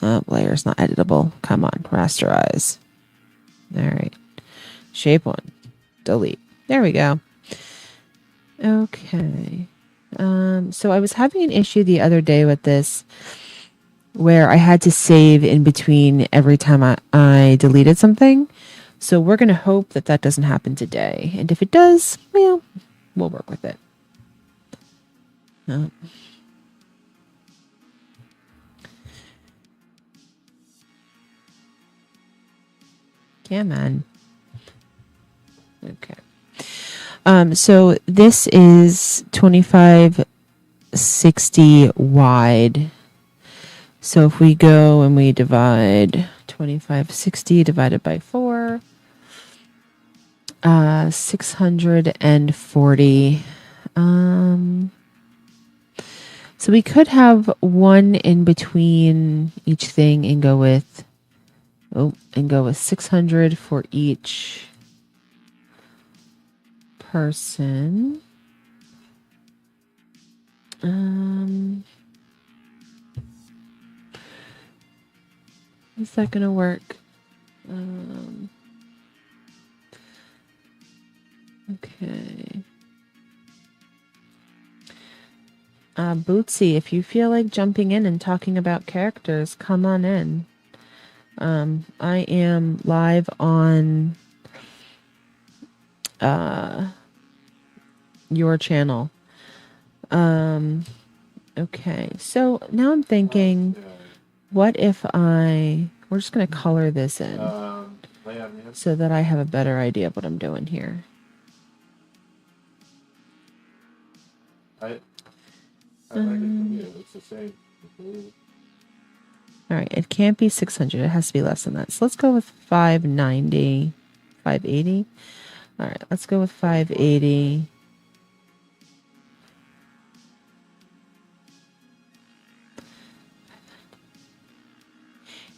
Oh, layer's not editable. Come on, rasterize. All right. Shape 1. Delete. There we go. Okay. So I was having an issue the other day with this where I had to save in between every time I deleted something. So we're going to hope that that doesn't happen today. And if it does, well, we'll work with it. Oh. Come on. Okay. So this is 25 60 wide. So if we go and we divide 2560 divided by 4, 640. So we could have one in between each thing and go with 600 for each person. Is that going to work? Okay. Bootsy, if you feel like jumping in and talking about characters, come on in. I am live on your channel. Okay, so now I'm thinking, what if we're just going to color this in so that I have a better idea of what I'm doing here. It's the same. All right, it can't be 600. It has to be less than that. So let's go with 590, 580. All right, let's go with 580.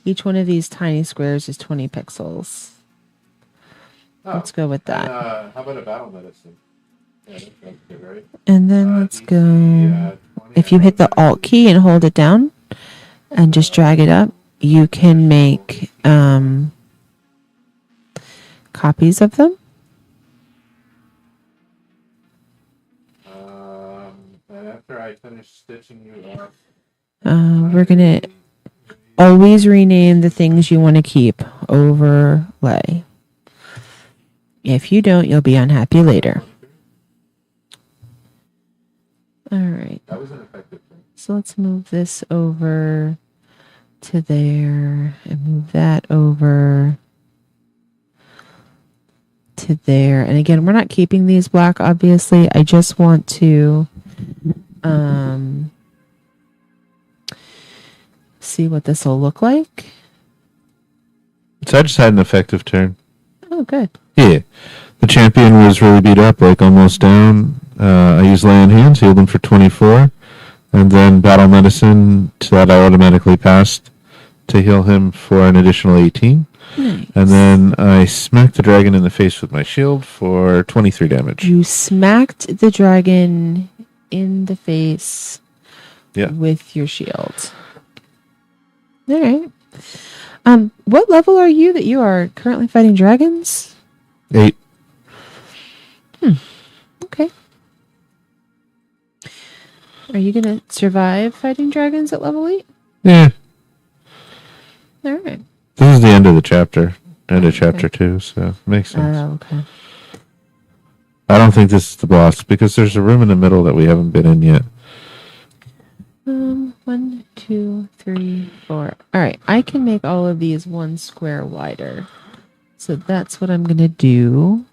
Each one of these tiny squares is 20 pixels. Let's go with that. And, how about a battle medicine? Yeah, that's good, right? And then let's go. If you hit the Alt key and hold it down and just drag it up, you can make copies of them. And after I finish stitching you up, we're going to always rename the things you want to keep. Overlay. If you don't, you'll be unhappy later. All right. That was an effective thing. So let's move this over to there and move that over to there. And again, we're not keeping these black, obviously. I just want to see what this will look like. So I just had an effective turn. Oh, good. Yeah. The champion was really beat up, like almost down. I used lay on hands, healed him for 24. And then battle medicine that I automatically passed to heal him for an additional 18. Nice. And then I smacked the dragon in the face with my shield for 23 damage. You smacked the dragon in the face with your shield. All right. What level are you that you are currently fighting dragons? 8. Okay. Are you going to survive fighting dragons at level 8? Yeah. All right. This is the end of the chapter. End of chapter 2, so makes sense. Okay. I don't think this is the boss because there's a room in the middle that we haven't been in yet. 1, 2, 3, 4. All right. I can make all of these 1 square wider. So that's what I'm going to do.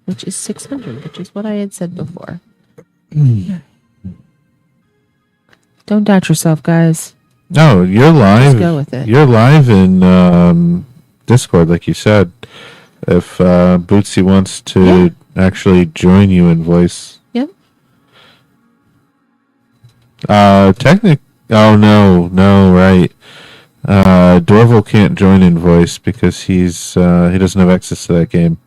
Which is 600, which is what I had said before. Don't doubt yourself, guys. No, you're live. Just go with it. You're live in Discord, like you said. If Bootsy wants to actually join you in voice. Yep. Oh, no, right. Dorval can't join in voice because he doesn't have access to that game.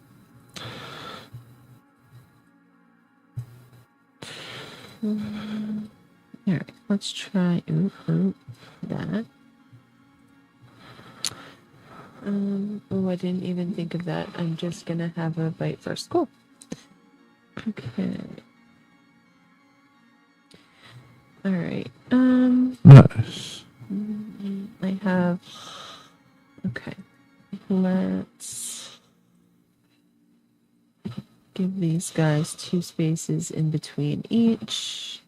All right, let's try that. I didn't even think of that. I'm just gonna have a bite first. Cool. Okay. All right. Nice. I have. Okay. Let's give these guys 2 spaces in between each.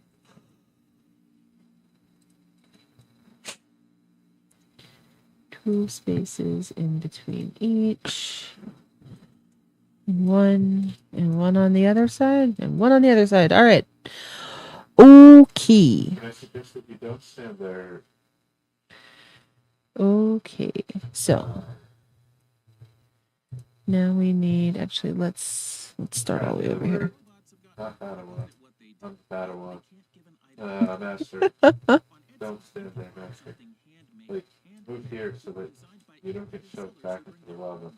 Two spaces in between each. One and one on the other side, and one on the other side. All right. Okay. Can I suggest that you don't stand there? Okay. So now we need. Actually, let's start all the way over here. Not Padawan. I'm Padawan. Master. Don't stand there, Master. Like, move here so that you don't get shoved back into the lava.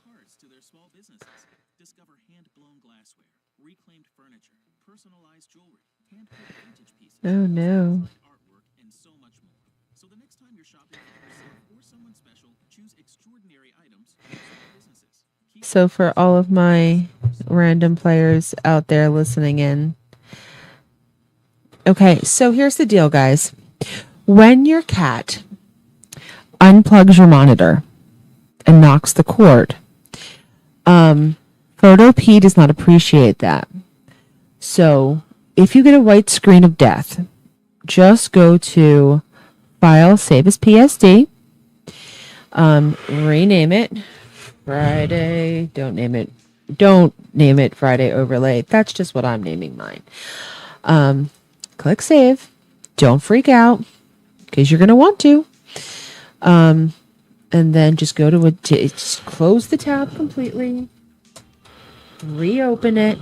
Discover hand-blown glassware, reclaimed furniture, personalized jewelry, hand-picked vintage pieces, Oh no. artwork, and so much more. So the next time you're shopping for yourself or someone special, choose extraordinary items from small businesses. So for all of my random players out there listening in. Okay, so here's the deal, guys. When your cat unplugs your monitor and knocks the cord, Photo P does not appreciate that. So if you get a white screen of death, just go to File, Save as PSD, rename it Friday. Don't name it Friday Overlay. That's just what I'm naming mine. Click Save. Don't freak out because you're going to want to. And then just go to just close the tab completely. Reopen it.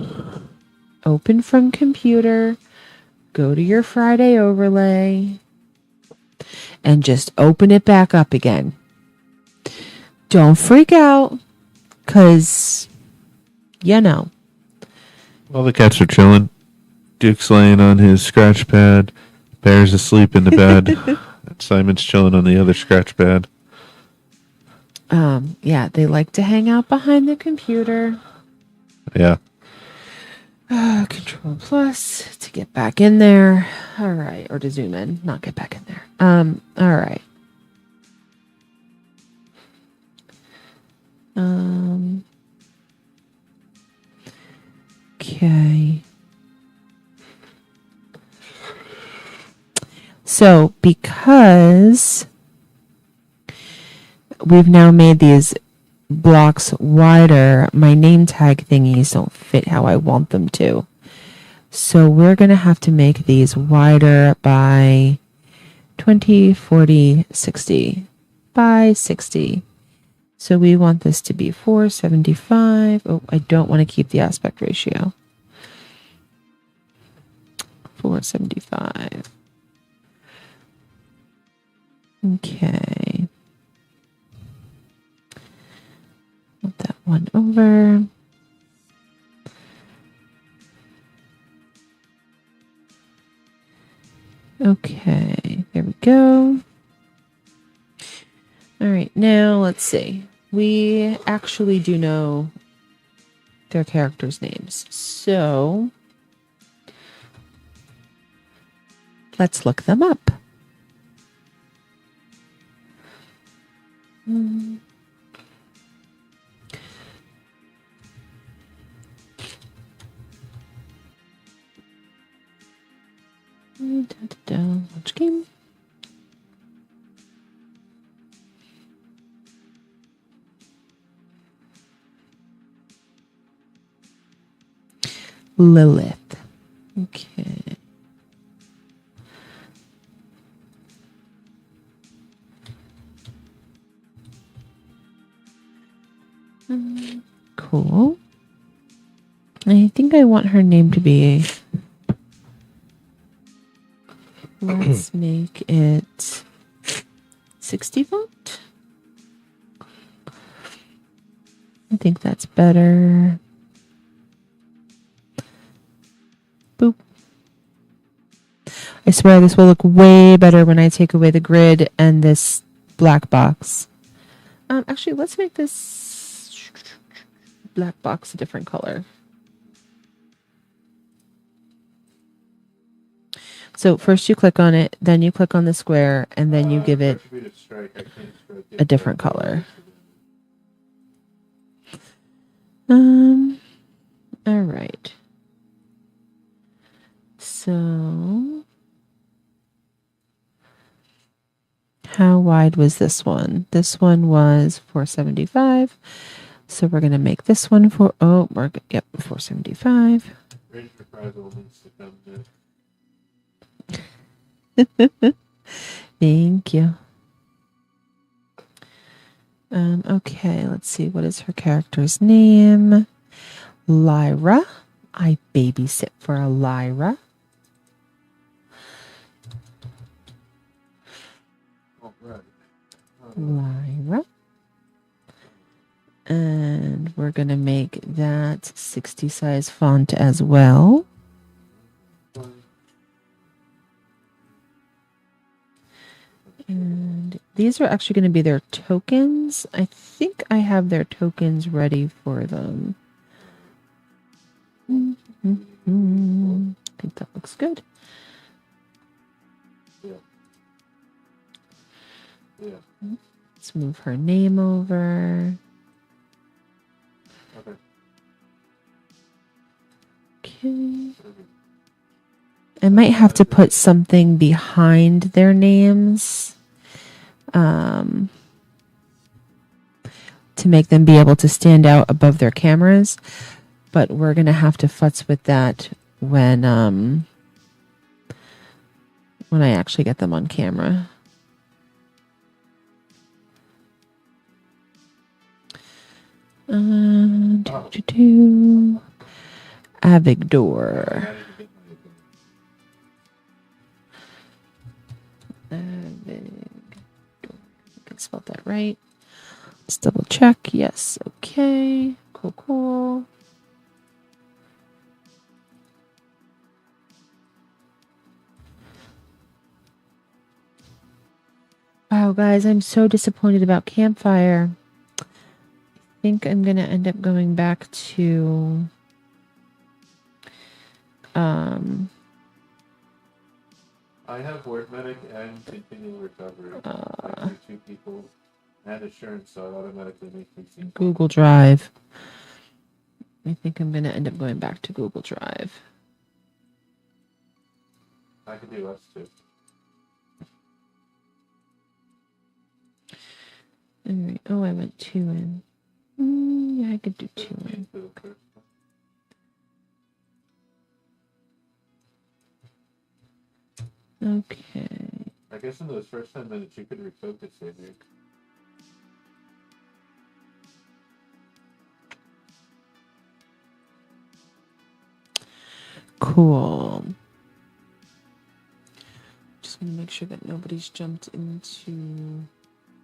Open from computer. Go to your Friday Overlay. And just open it back up again. Don't freak out. Because, you know. All the cats are chilling. Duke's laying on his scratch pad. Bear's asleep in the bed. And Simon's chilling on the other scratch pad. Yeah, they like to hang out behind the computer. Yeah. Control plus to get back in there. All right. Or to zoom in, not get back in there. All right. Okay. So because we've now made these blocks wider, my name tag thingies don't fit how I want them to. So we're going to have to make these wider by 20, 40, 60 by 60. So we want this to be 475. Oh, I don't want to keep the aspect ratio. 475. Okay. Flip that one over. Okay, there we go. All right, now let's see. We actually do know their characters' names. So let's look them up. Launch game. Lilith. Okay. Cool. I think I want her name to be. Let's make it 60 font. I think that's better. Boop. I swear this will look way better when I take away the grid and this black box. Actually, let's make this black box a different color. So first you click on it, then you click on the square, and then you give it a different color. All right. So how wide was this one? This one was 475. So we're going to make this one for, yep, 475. Rage Reprisal needs to come to. Thank you. Okay, let's see. What is her character's name? Lyra. I babysit for a Lyra. All right. Lyra. And we're going to make that 60 size font as well. And these are actually going to be their tokens. I think I have their tokens ready for them. I think that looks good. Yeah. Let's move her name over. Okay. Okay. I might have to put something behind their names to make them be able to stand out above their cameras. But we're going to have to futz with that when I actually get them on camera. Avigdor. I spelled that right. Let's double check. Yes. Okay. Cool. Wow, guys, I'm so disappointed about Campfire. I think I'm going to end up going back to I have Word Medic and Continual Recovery. I do 2 people and Assurance, so it automatically makes me see Google Drive. I think I'm going to end up going back to Google Drive. I can do us too. All right. Oh, I went 2 in. Yeah, I could do 2 in. Okay. I guess in those first 10 minutes you could refocus, Adrian. Cool. Just want to make sure that nobody's jumped into...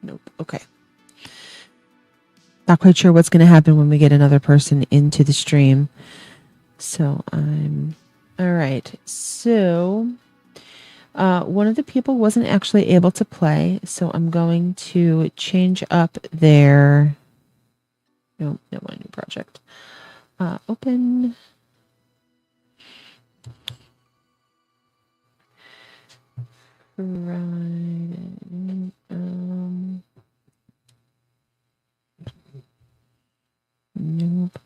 Nope. Okay. Not quite sure what's going to happen when we get another person into the stream. So I'm... All right. So... one of the people wasn't actually able to play, so I'm going to change up their... No, my new project. Open... Friday. Nope.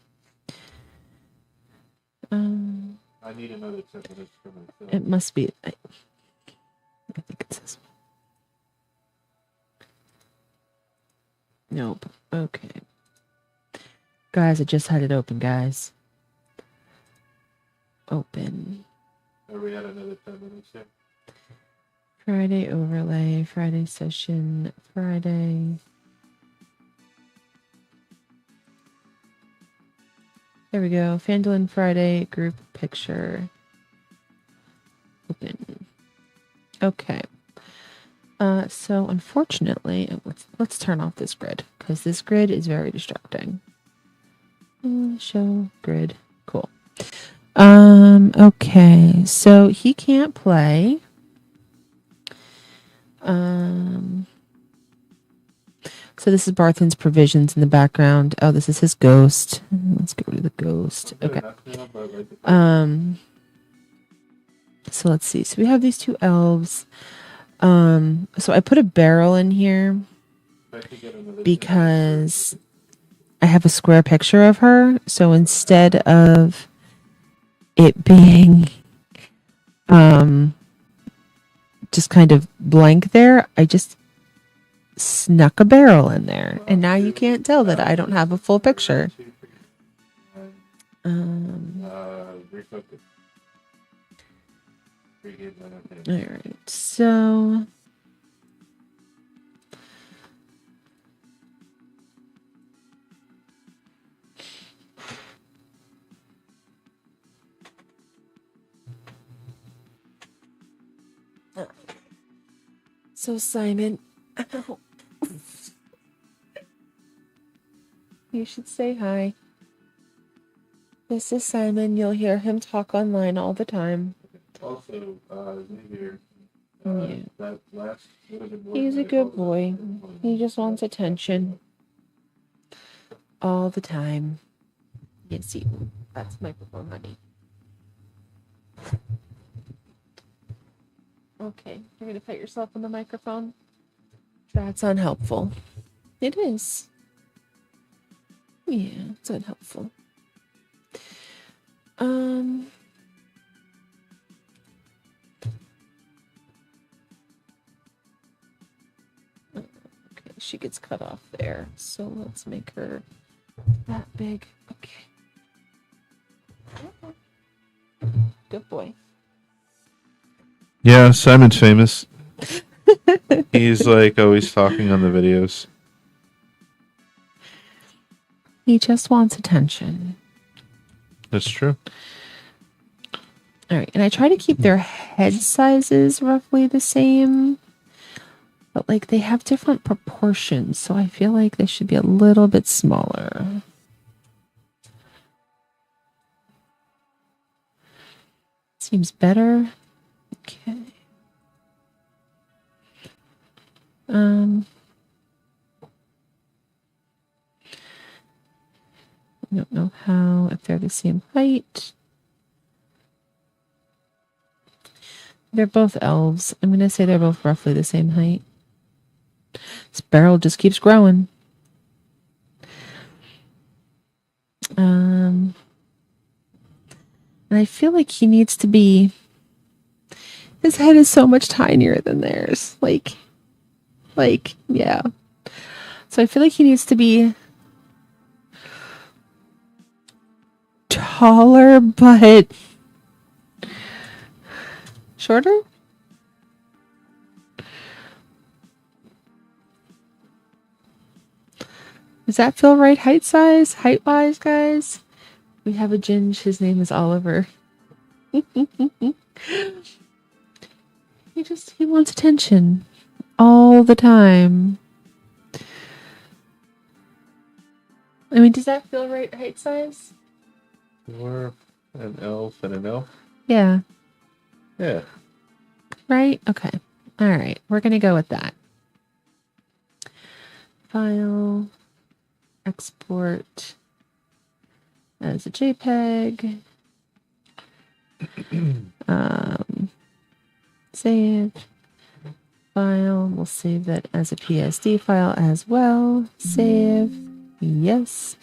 I need another 10 minutes for myself. It must be. I think it says. Nope. Okay. Guys, I just had it open, guys. Open. Are we at another 10 minutes yet? Friday overlay, Friday session, Friday. There we go. Phandalin Friday group picture. Open. Okay. So unfortunately, let's turn off this grid because this grid is very distracting. Show grid. Cool. Okay. So he can't play. So this is Barthen's provisions in the background. Oh, this is his ghost. Let's get rid of the ghost. Okay. So let's see. So we have these 2 elves. So I put a barrel in here because I have a square picture of her. So instead of it being just kind of blank there, I just snuck a barrel in there. And now you can't tell that I don't have a full picture. Refocus. All right, so Simon, you should say hi. This is Simon. You'll hear him talk online all the time. Also, here. Yeah. That last. He's a good boy. He just wants attention all the time. Yes, you. That's microphone, honey. Okay, you're gonna put yourself on the microphone. That's unhelpful. It is. Yeah, it's unhelpful. Okay, she gets cut off there. So let's make her that big. Okay. Good boy. Yeah, Simon's famous. He's like always talking on the videos. He just wants attention. That's true. All right, and I try to keep their head sizes roughly the same, but like they have different proportions, so I feel like they should be a little bit smaller. Seems better. Okay. I don't know if they're the same height. They're both elves. I'm going to say they're both roughly the same height. This barrel just keeps growing. And I feel like he needs to be... His head is so much tinier than theirs. Like, yeah. So I feel like he needs to be taller, but shorter? Does that feel right height-wise, guys? We have a Ginge. His name is Oliver. He wants attention all the time. I mean, does that feel right height size? Or an elf and an elf? Yeah. Yeah. Right? Okay. All right. We're going to go with that. File. Export as a JPEG. Save. File. We'll save that as a PSD file as well. Save. Yes.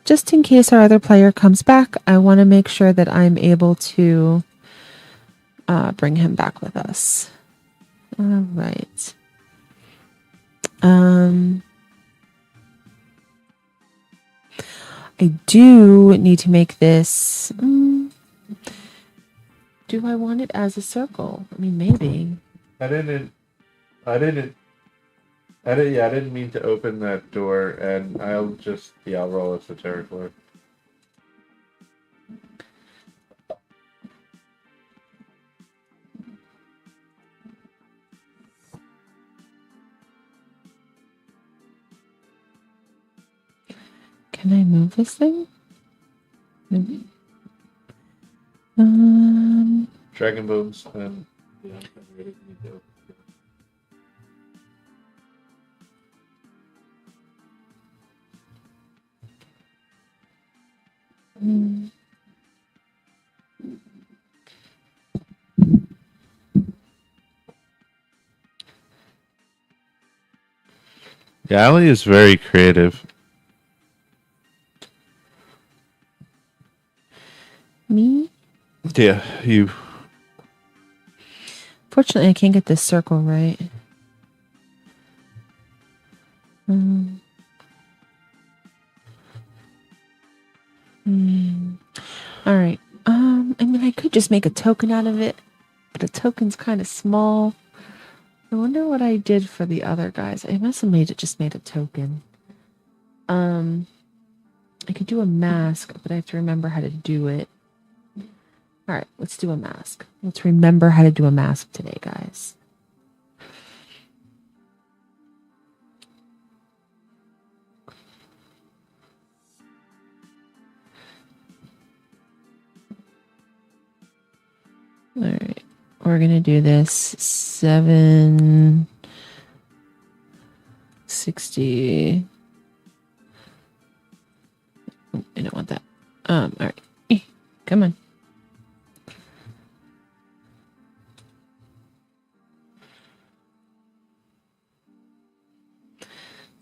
Just in case our other player comes back, I want to make sure that I'm able to bring him back with us. All right. I do need to make this. Do I want it as a circle? I mean, maybe. I didn't mean to open that door, and I'll roll us the territory. Can I move this thing? Maybe. Dragon bones, and yeah, I'm ready to go. Yeah, Ali is very creative. Me? Yeah, you. Fortunately, I can't get this circle right. All right. I mean, I could just make a token out of it, but a token's kind of small. I wonder what I did for the other guys. I must have just made a token. I could do a mask, but I have to remember how to do it. All right, let's do a mask. Let's remember how to do a mask today, guys. All right, we're going to do this 760. Oh, I don't want that. All right. Come on. I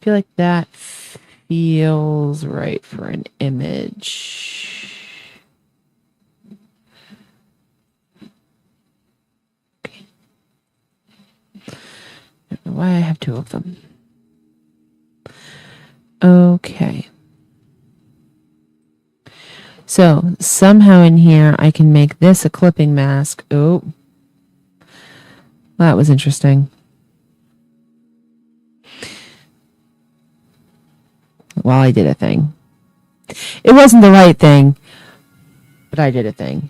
feel like that feels right for an image. Okay. I don't know why I have two of them. Okay. So somehow in here I can make this a clipping mask. Oh, that was interesting. Well, I did a thing. It wasn't the right thing, but I did a thing.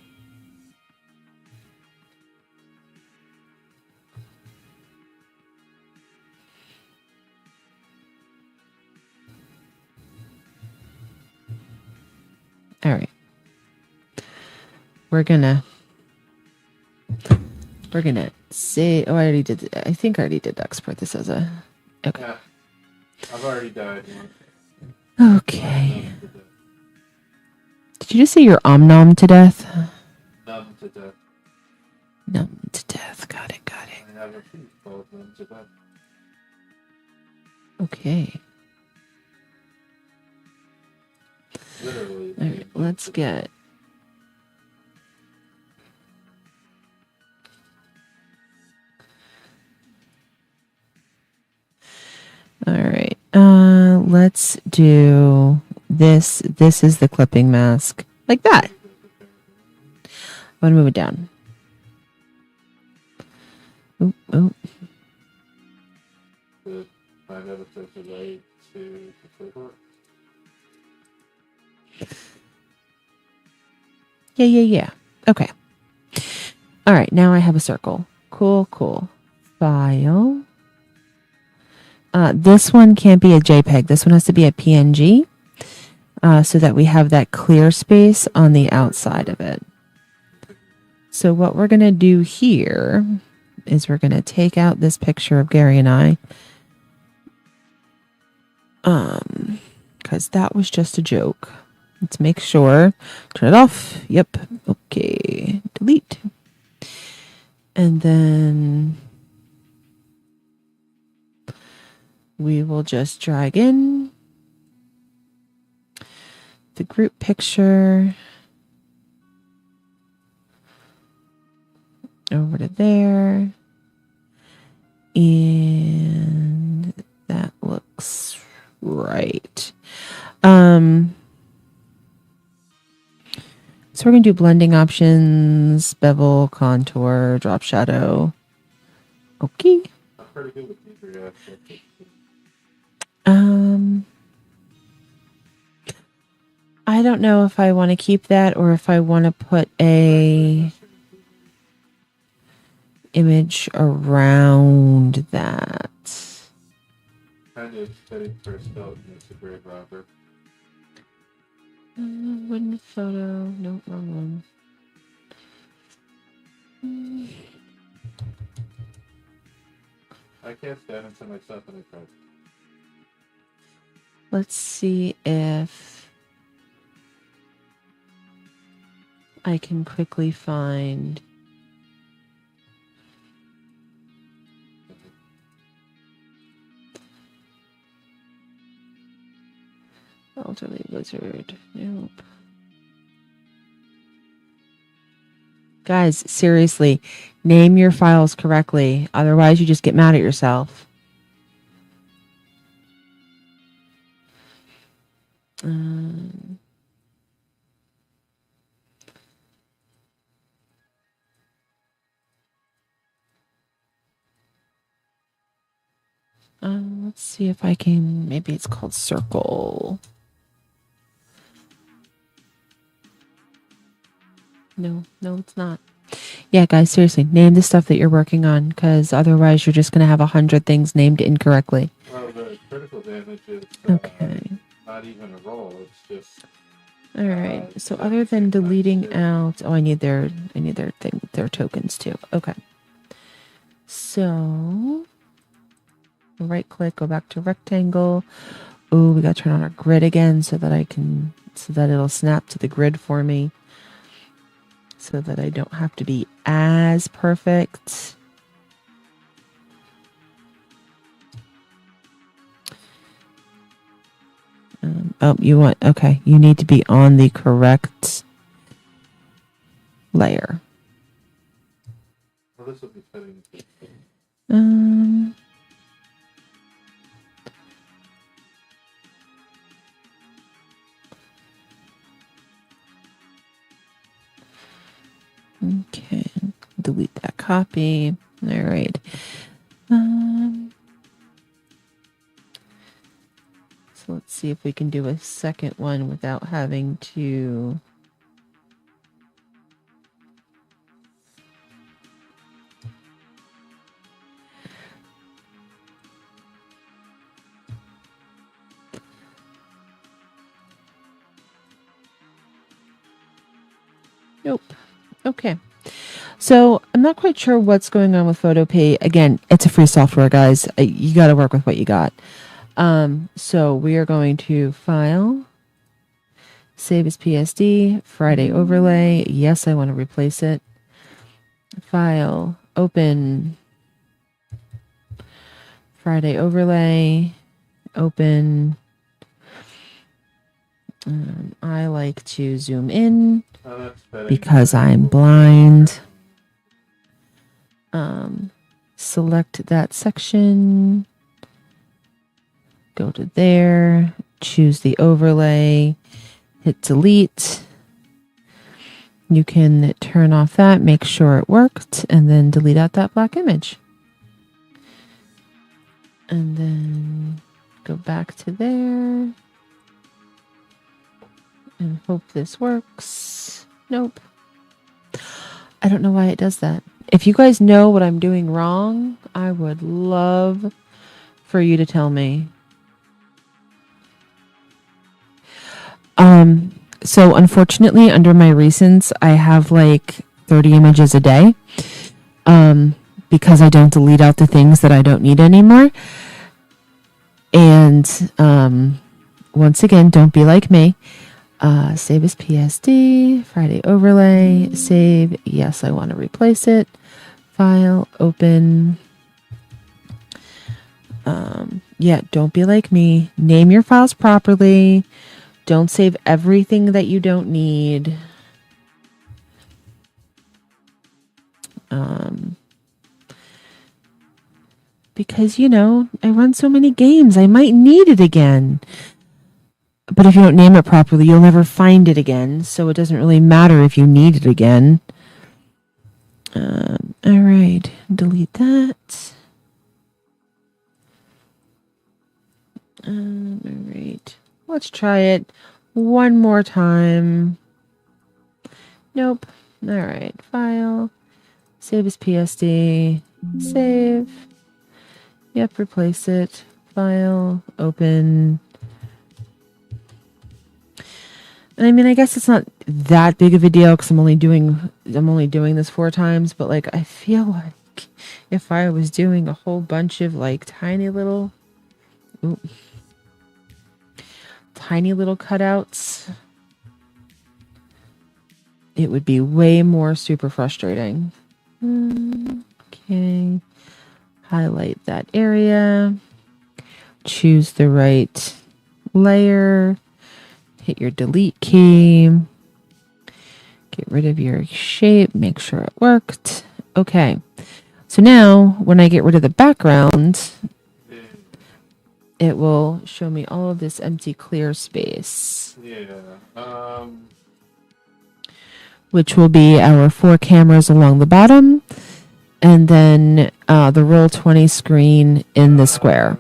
All right. We're gonna say, oh, I already did. I think I already did export this as a, okay. Yeah. I've already died once. Okay. Did you just say you're nom to death? Numb to death. Numb to death. Got it. I have a piece called Numb to Death. Okay. Literally. All right, let's get. All right. Let's do this. This is the clipping mask. Like that. I'm going to move it down. Oh. The 5 episodes away to the clipboard. Yeah. Okay. All right. Now I have a circle. Cool. File. This one can't be a JPEG. This one has to be a PNG so that we have that clear space on the outside of it. So what we're going to do here is we're going to take out this picture of Gary and I. Because that was just a joke. Let's make sure. Turn it off. Yep. Okay. Delete. And then we will just drag in the group picture over to there. And that looks right. So we're going to do blending options, bevel, contour, drop shadow. Okay. I'm pretty good with these reactions. I don't know if I want to keep that or if I want to put a image around that. Kind of setting for a skeleton is a grave robber. Wooden photo. Nope, wrong one. I can't stand into myself and I tried. Let's see if I can quickly find. Elderly lizard. Nope. Guys, seriously, name your files correctly. Otherwise, you just get mad at yourself. Let's see if I can, maybe it's called circle. No, it's not. Yeah, guys, seriously, name the stuff that you're working on, because otherwise you're just going to have 100 things named incorrectly. Well, the critical damage is Okay. not even a roll. It's just. All right. So other than deleting out, I need their thing, their tokens too. Okay. So right click, go back to rectangle. Oh, we got to turn on our grid again so that it'll snap to the grid for me, so that I don't have to be as perfect. You need to be on the correct layer. Well, this will be fitting. Okay, delete that copy. All right. So let's see if we can do a second one without having to. Nope. Okay. So I'm not quite sure what's going on with PhotoPay. Again, it's a free software, guys. You got to work with what you got. So we are going to file, save as PSD, Friday overlay. Yes, I want to replace it. File, open, Friday overlay, open. I like to zoom in because I'm blind. Select that section, go to there, choose the overlay, hit delete. You can turn off that, make sure it worked, and then delete out that black image. And then go back to there and hope this works. Nope. I don't know why it does that. If you guys know what I'm doing wrong, I would love for you to tell me. So unfortunately, under my recents, I have like 30 images a day. Because I don't delete out the things that I don't need anymore. And once again, don't be like me. Save as PSD, Friday overlay, save. Yes, I want to replace it. File, open. Yeah, don't be like me. Name your files properly. Don't save everything that you don't need. Because, I run so many games, I might need it again. But if you don't name it properly, you'll never find it again. So it doesn't really matter if you need it again. All right, delete that. All right, let's try it one more time. Nope. All right, file, save as PSD, save. Yep, replace it. File, open. And I mean, I guess it's not that big of a deal because I'm only doing this 4 times. But like, I feel like if I was doing a whole bunch of like tiny little cutouts, it would be way more super frustrating. Okay, highlight that area, choose the right layer. Hit your delete key. Get rid of your shape. Make sure it worked. Okay. So now when I get rid of the background, it will show me all of this empty clear space. Yeah. Which will be our 4 cameras along the bottom. And then the Roll20 screen in the square.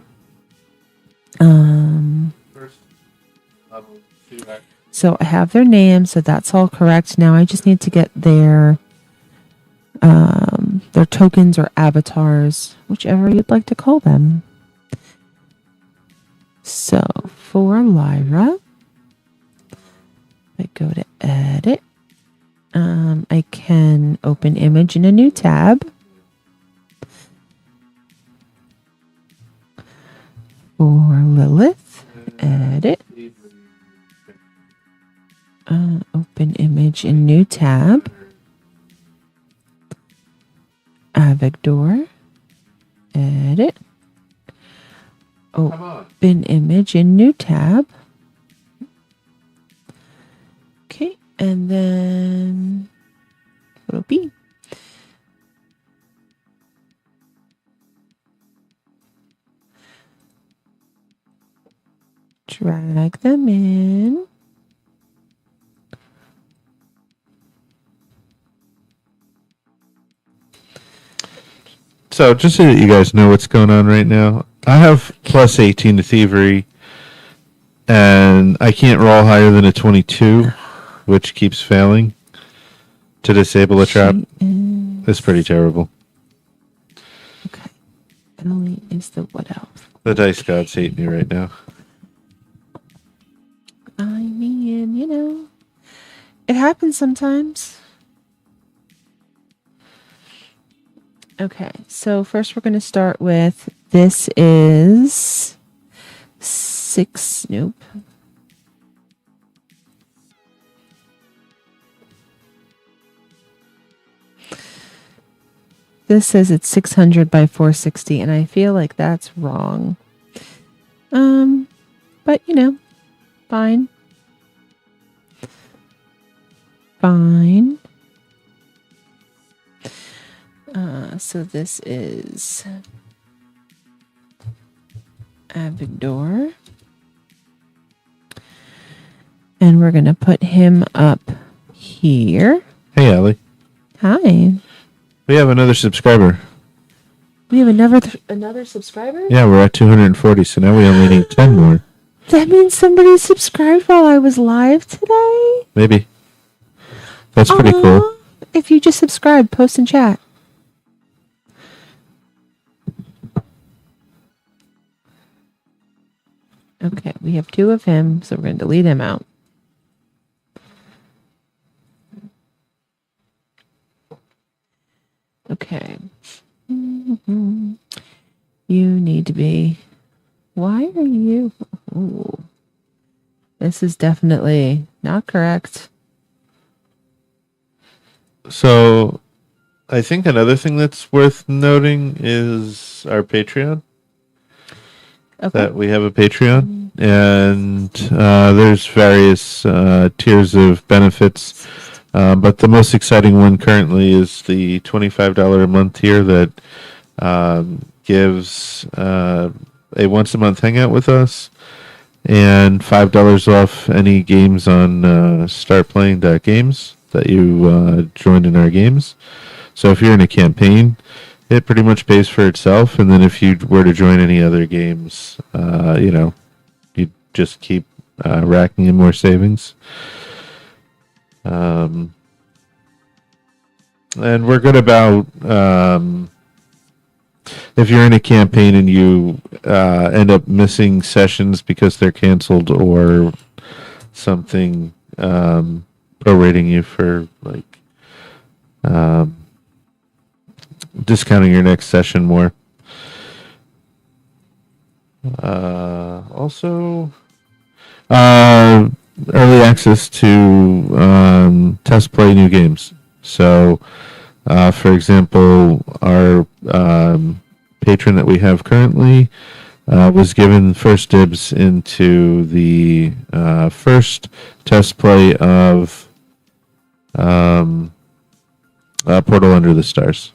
So I have their names, so that's all correct. Now I just need to get their tokens or avatars, whichever you'd like to call them. So for Lyra, I go to edit. I can open image in a new tab. For Lilith, edit. Open image in new tab. Avigdor, edit. Open image in new tab. Okay, and then what'll be? Drag them in. So just so that you guys know what's going on right now, I have plus 18 to thievery, and I can't roll higher than a 22, which keeps failing to disable a trap. It's pretty terrible. Okay. Ellie is the what elf? The dice gods hate me right now. I mean, you know, it happens sometimes. Okay, so first we're going to start with this is 6. Nope. This says it's 600 by 460, and I feel like that's wrong. But you know, fine. Fine. So this is Avigdor. And we're going to put him up here. Hey, Allie. Hi. We have another subscriber. We have another subscriber? Yeah, we're at 240, so now we only need 10 more. That means somebody subscribed while I was live today? Maybe. That's pretty cool. If you just subscribe, post in chat. Okay, we have 2 of him, so we're going to delete him out. Okay. You need to be... Why are you... Ooh. This is definitely not correct. So, I think another thing that's worth noting is our Patreon. Okay. That we have a Patreon, and there's various tiers of benefits, but the most exciting one currently is the $25 a month tier that gives a once a month hangout with us and $5 off any games on startplaying.games that you joined in our games. So if you're in a campaign, it pretty much pays for itself, and then if you were to join any other games, you just keep racking in more savings. And we're good about if you're in a campaign and you end up missing sessions because they're canceled or something, prorating you for like discounting your next session more. Also, early access to test play new games. So, for example, our patron that we have currently was given first dibs into the first test play of Portal Under the Stars.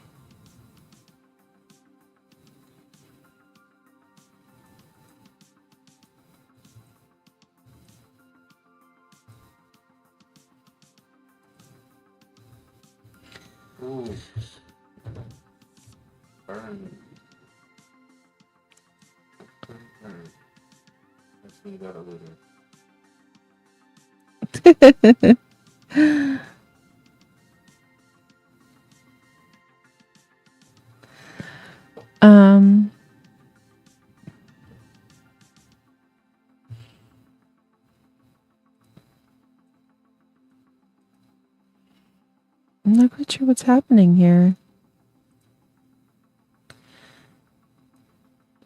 Um, I'm not quite sure what's happening here.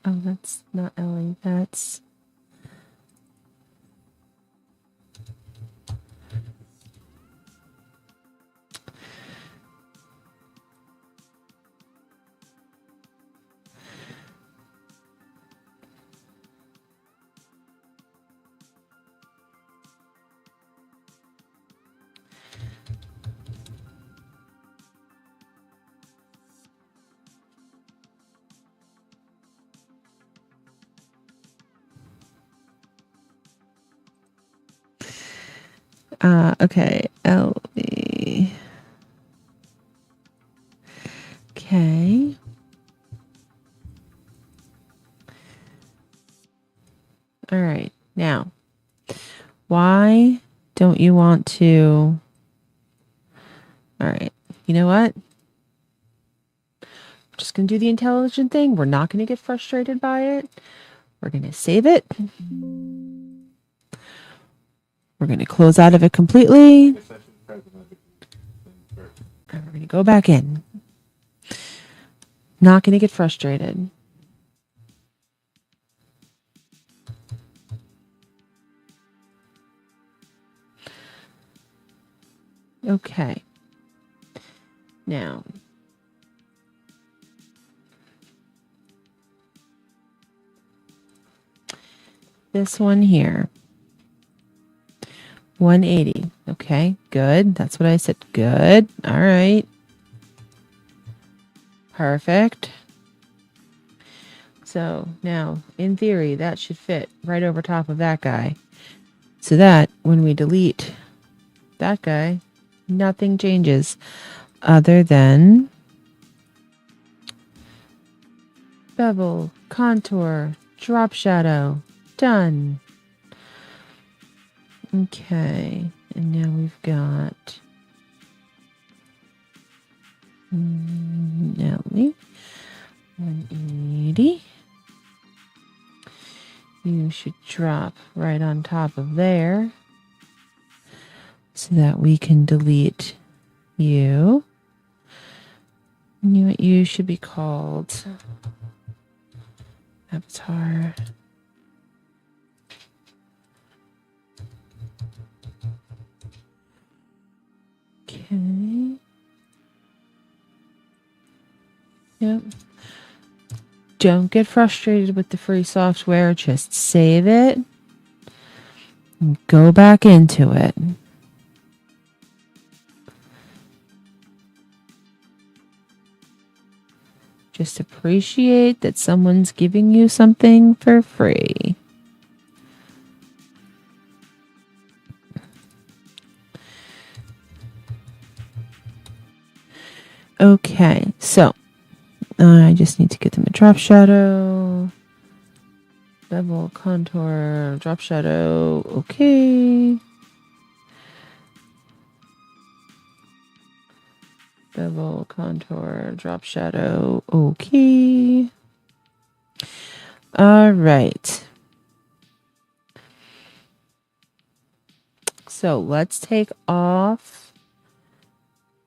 Oh, that's not Ellie. That's... okay. Ellie. Okay. All right. Now, why don't you want to... All right. You know what? We're just going to do the intelligent thing. We're not going to get frustrated by it. We're going to save it. We're going to close out of it completely. And we're going to go back in. Not going to get frustrated. Okay. Now, this one here. 180. Okay, good. That's what I said. Good. All right. Perfect. So now, in theory, that should fit right over top of that guy. So that when we delete that guy, nothing changes other than bevel, contour, drop shadow. Done. Okay, and now we've got Nelly, 180. You should drop right on top of there so that we can delete you. You should be called Avatar. Okay. Yep. Don't get frustrated with the free software. Just save it and go back into it. Just appreciate that someone's giving you something for free. Okay, so I just need to get them a drop shadow, bevel, contour, drop shadow. Okay. Bevel, contour, drop shadow. Okay. All right. So let's take off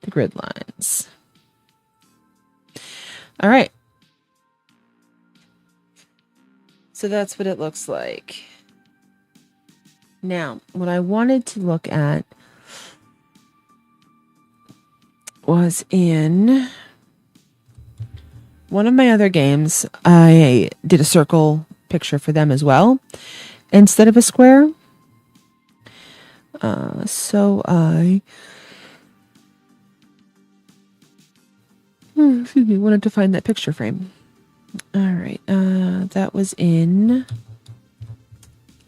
the grid lines. All right. So that's what it looks like. Now, what I wanted to look at was in one of my other games. I did a circle picture for them as well instead of a square. So I wanted to find that picture frame. All right, that was in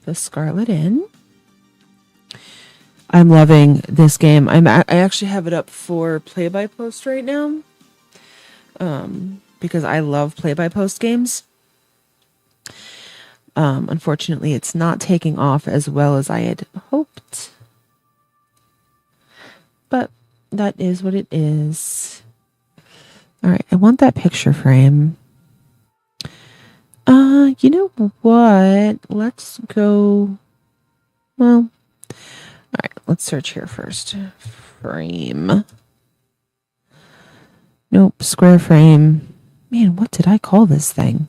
the Scarlet Inn. I'm loving this game. I actually have it up for play-by-post right now, because I love play-by-post games. Unfortunately, it's not taking off as well as I had hoped. But that is what it is. All right, I want that picture frame. You know what? Let's go. Well, all right, let's search here first. Frame. Nope, square frame. Man, what did I call this thing?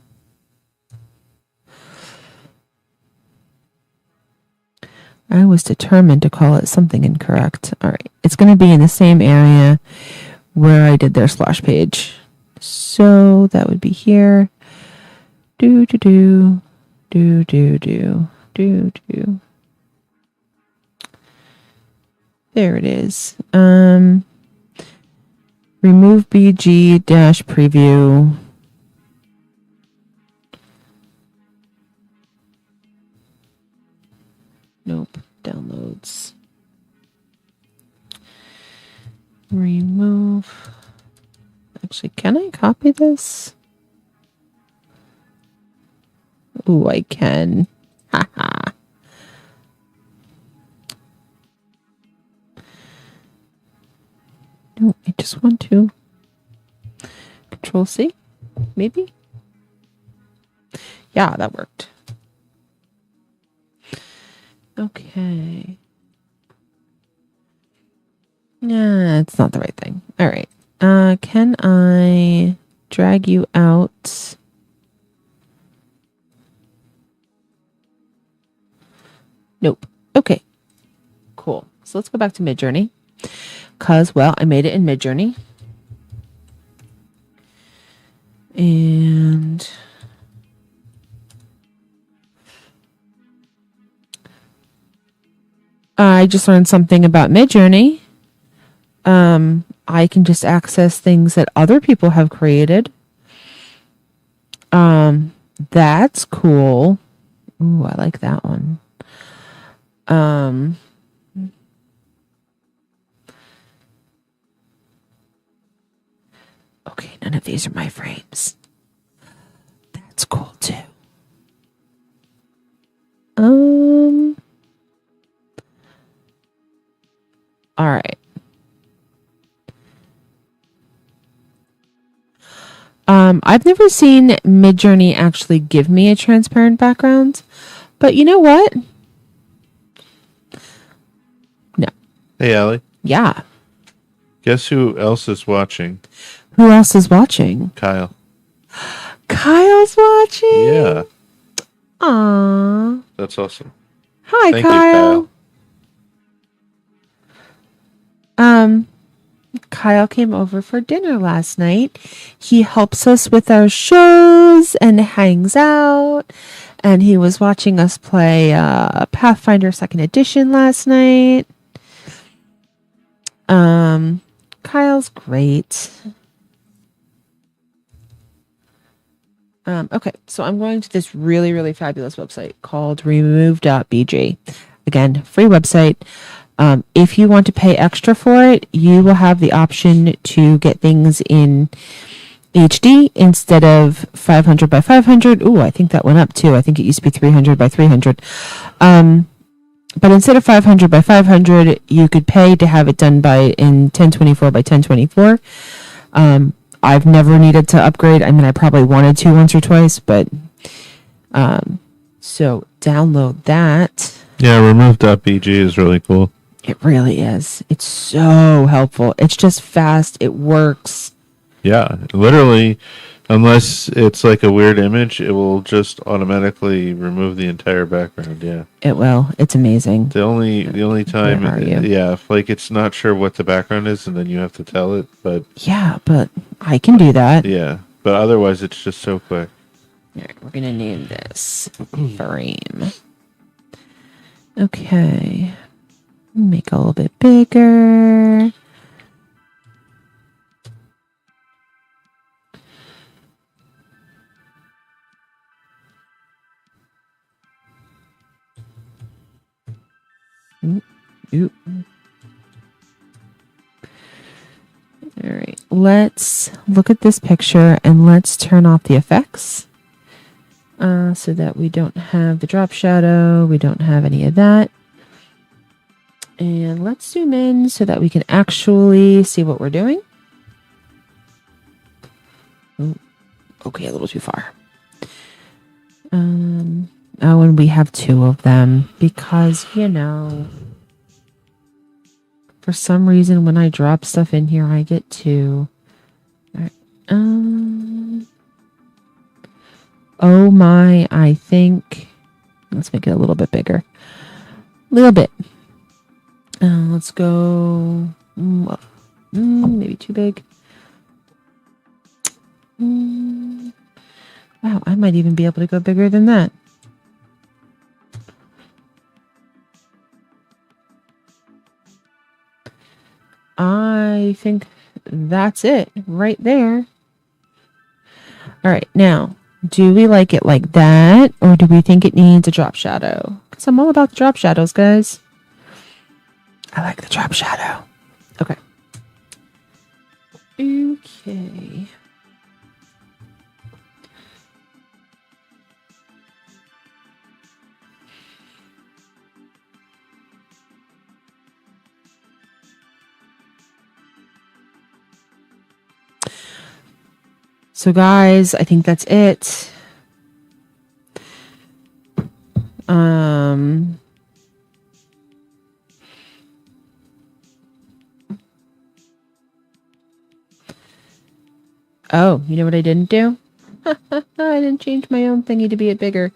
I was determined to call it something incorrect. All right, it's going to be in the same area where I did their slash page. So that would be here. Do. There it is. Remove BG dash preview. Nope. Downloads. Remove. Actually, can I copy this? Ooh, I can. Haha. No, I just want to Control C, maybe? Yeah, that worked. Okay. Nah, it's not the right thing. All right. Can I drag you out? Nope. Okay. Cool. So let's go back to Midjourney. Because, well, I made it in Midjourney. And I just learned something about Midjourney. I can just access things that other people have created. That's cool. Ooh, I like that one. Okay, none of these are my frames. That's cool too. All right. I've never seen Midjourney actually give me a transparent background, but you know what? No. Hey, Allie. Yeah. Guess who else is watching? Who else is watching? Kyle. Kyle's watching? Yeah. Aww. That's awesome. Hi, Thank Kyle. you, Kyle came over for dinner last night. He helps us with our shows and hangs out. And he was watching us play Pathfinder 2nd Edition last night. Kyle's great. Okay, so I'm going to this really, really fabulous website called remove.bg. Again, free website. If you want to pay extra for it, you will have the option to get things in HD instead of 500 by 500. Ooh, I think that went up too. I think it used to be 300 by 300. But instead of 500 by 500, you could pay to have it done in 1024 by 1024. I've never needed to upgrade. I mean, I probably wanted to once or twice, but so download that. Yeah, remove.bg is really cool. It really is. It's so helpful. It's just fast. It works. Yeah, literally, unless it's like a weird image, it will just automatically remove the entire background. Yeah, it will. It's amazing. The only time, Where are you? yeah, if like it's not sure what the background is, and then you have to tell it. But yeah, but I can do that. Yeah, but otherwise, it's just so quick. All right, we're gonna name this frame. Okay, make it a little bit bigger. Oop. All right, let's look at this picture and let's turn off the effects. so that we don't have the drop shadow. We don't have any of that. And let's zoom in so that we can actually see what we're doing. Ooh, okay, a little too far. Oh, and we have two of them because, you know, for some reason when I drop stuff in here, I get two. All right. Oh my, I think, let's make it a little bit bigger. A little bit. Let's go, maybe too big. Wow, I might even be able to go bigger than that. I think that's it right there. All right, now, do we like it like that, or do we think it needs a drop shadow? Because I'm all about the drop shadows, guys. I like the drop shadow. Okay. Okay. So guys, I think that's it. Oh, you know what I didn't do? I didn't change my own thingy to be it bigger.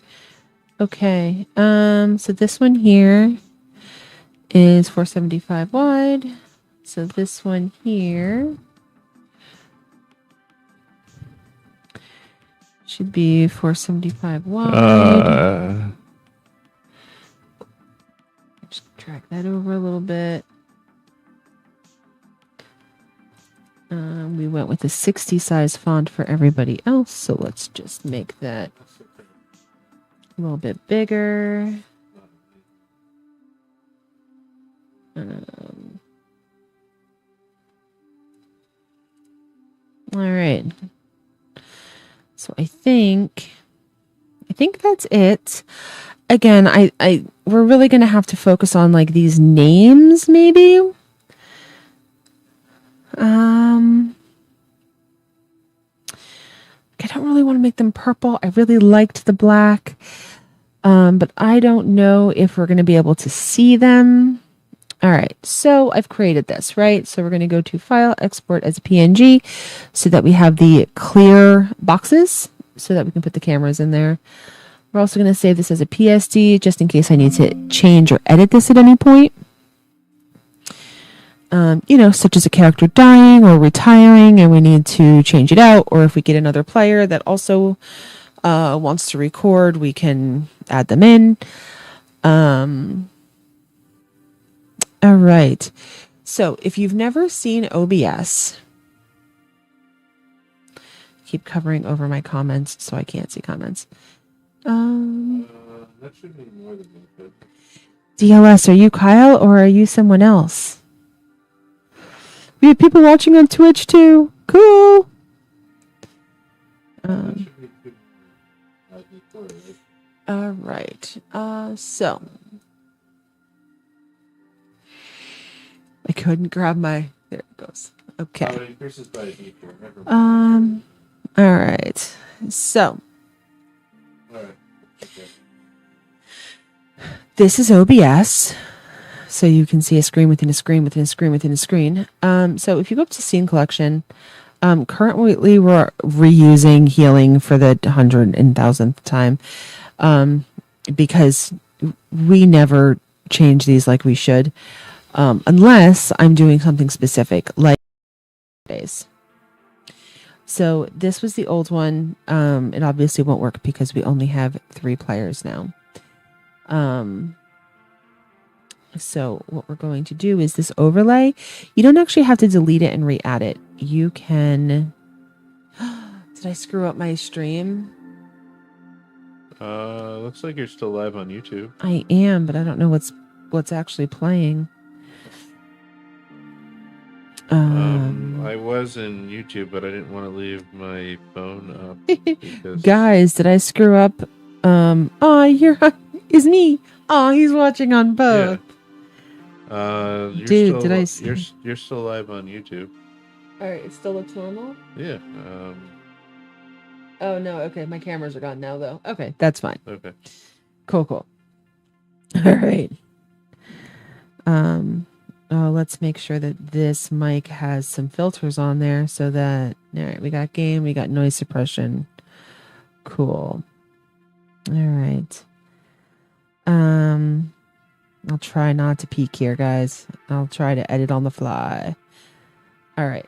Okay. So this one here is 475 wide. So this one here should be 475 wide. Just drag that over a little bit. We went with a 60 size font for everybody else, so let's just make that a little bit bigger. All right. So I think that's it. Again, we're really gonna have to focus on like these names, maybe. I don't really want to make them purple. I really liked the black. But I don't know if we're going to be able to see them. All right, so I've created this, right? So we're going to go to File, Export as a PNG so that we have the clear boxes so that we can put the cameras in there. We're also going to save this as a PSD just in case I need to change or edit this at any point. Such as a character dying or retiring and we need to change it out, or if we get another player that also wants to record, we can add them in. All right. So if you've never seen OBS, keep covering over my comments so I can't see comments. That should be more than good. DLS, are you Kyle or are you someone else? We have people watching on Twitch too. Cool. All right. So I couldn't grab my. There it goes. Okay. All right. So. All right. Okay. This is OBS. So you can see a screen within a screen within a screen within a screen. So if you go up to scene collection, currently we're reusing healing for the 100,000th time, because we never change these like we should, unless I'm doing something specific like days. So this was the old one. It obviously won't work because we only have 3 players now. So what we're going to do is this overlay. You don't actually have to delete it and re-add it. You can. Did I screw up my stream? Looks like you're still live on YouTube. I am, but I don't know what's actually playing. I was in YouTube, but I didn't want to leave my phone up because Guys, did I screw up? You're is me. Oh, he's watching on both. You're Dude, still did I? you're still live on YouTube. All right, it still looks normal. Yeah. Oh no, okay, my cameras are gone now though. Okay, that's fine. Okay. Cool. All right. Let's make sure that this mic has some filters on there so that all right, we got gain, we got noise suppression. Cool. All right. I'll try not to peek here, guys. I'll try to edit on the fly. All right.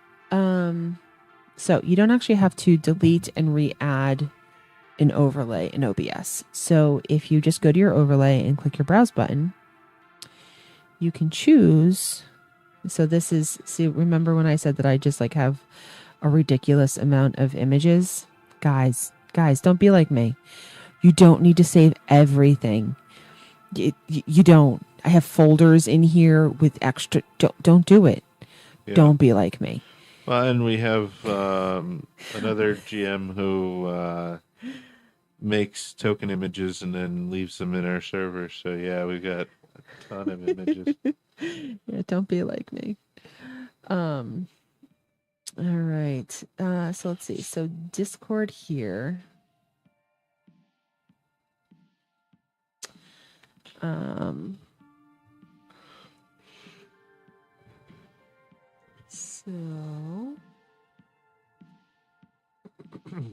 So you don't actually have to delete and re-add an overlay in OBS. So if you just go to your overlay and click your browse button, you can choose. So this is, see, remember when I said that I just like have a ridiculous amount of images? Guys, don't be like me. You don't need to save everything. You don't. I have folders in here with extra. Don't do it. Yeah. Don't be like me. Well, and we have another GM who makes token images and then leaves them in our server. So yeah, we got a ton of images. Yeah, don't be like me. All right. So let's see. So Discord here. So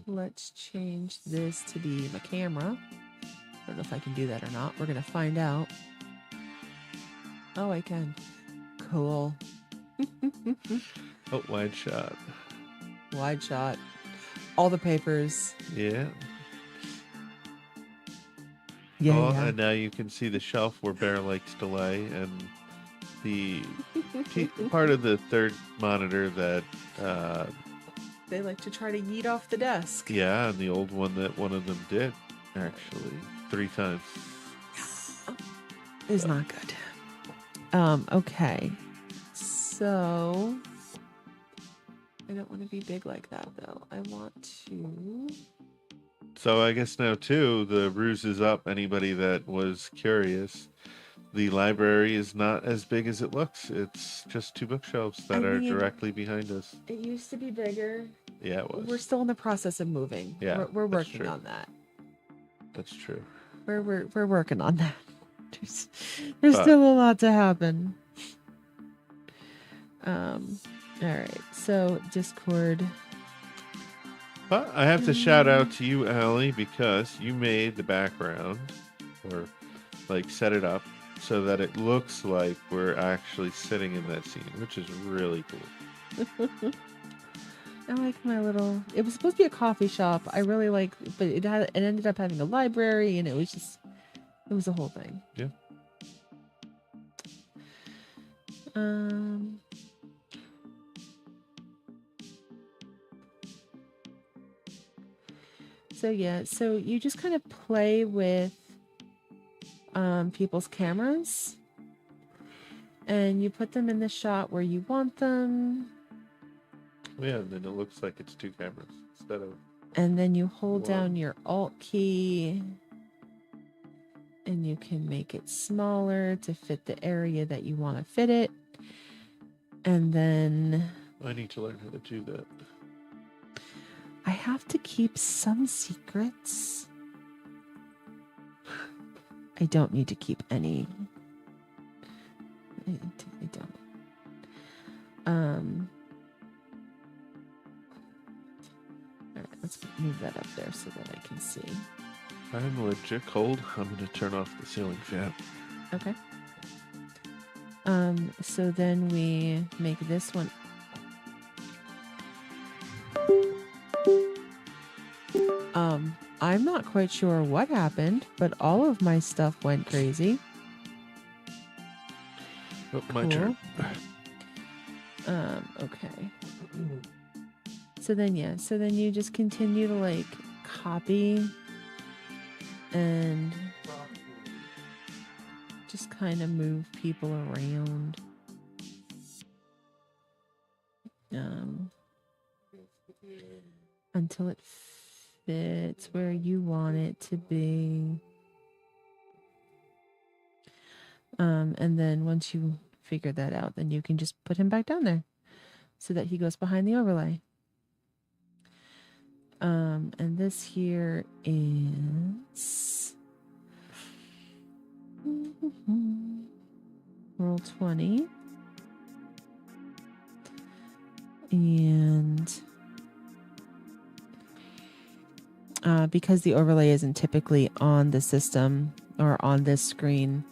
let's change this to be my camera. I don't know if I can do that or not. We're gonna find out. Oh, I can. Cool. Oh, wide shot. Wide shot. All the papers. Yeah. Yeah, Oh, yeah. and now you can see the shelf where Bear likes to lay, and the part of the third monitor that They like to try to yeet off the desk. yeah, and the old one that one of them did actually 3 times. Is not good. Okay. So I don't want to be big like that though. I want to. So I guess now too, the ruse is up. Anybody that was curious, the library is not as big as it looks. It's just 2 bookshelves that are directly behind us. It used to be bigger. Yeah, it was. We're still in the process of moving. Yeah, we're that's working true. on that. That's true. We're working on that. There's still a lot to happen. All right. So Discord. But I have to shout out to you, Allie, because you made the background or like set it up so that it looks like we're actually sitting in that scene, which is really cool. I like my little. It was supposed to be a coffee shop. I really like, but it ended up having a library, and it was a whole thing. Yeah. So yeah, so you just kind of play with people's cameras, and you put them in the shot where you want them. Yeah, and then it looks like it's 2 cameras instead of. And then you hold down your Alt key, and you can make it smaller to fit the area that you want to fit it. And then I need to learn how to do that. I have to keep some secrets. I don't need to keep any. I don't. All right, let's move that up there so that I can see. I'm legit cold. I'm going to turn off the ceiling fan. Okay. So then we make this one. I'm not quite sure what happened, but all of my stuff went crazy. Oh, my turn. Okay. So then you just continue to like copy and just kind of move people around. um, until it fits where you want it to be. And then once you figure that out, then you can just put him back down there so that he goes behind the overlay. And this here is roll 20. And because the overlay isn't typically on the system or on this screen,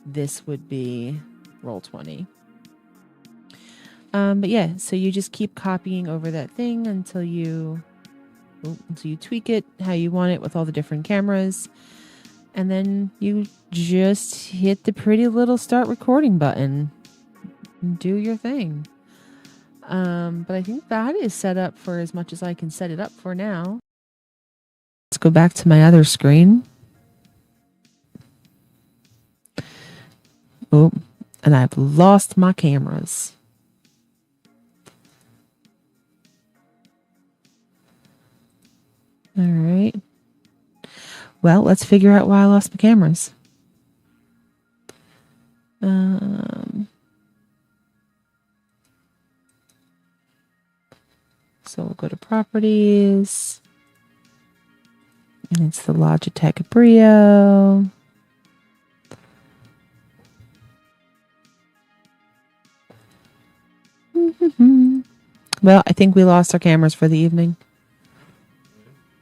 this would be roll 20. But yeah, so you just keep copying over that thing until you tweak it how you want it with all the different cameras. And then you just hit the pretty little start recording button and do your thing. But I think that is set up for as much as I can set it up for now. Let's go back to my other screen. Oh, and I've lost my cameras. All right. Well, let's figure out why I lost my cameras. So we'll go to properties. And it's the Logitech Brio. Well, I think we lost our cameras for the evening.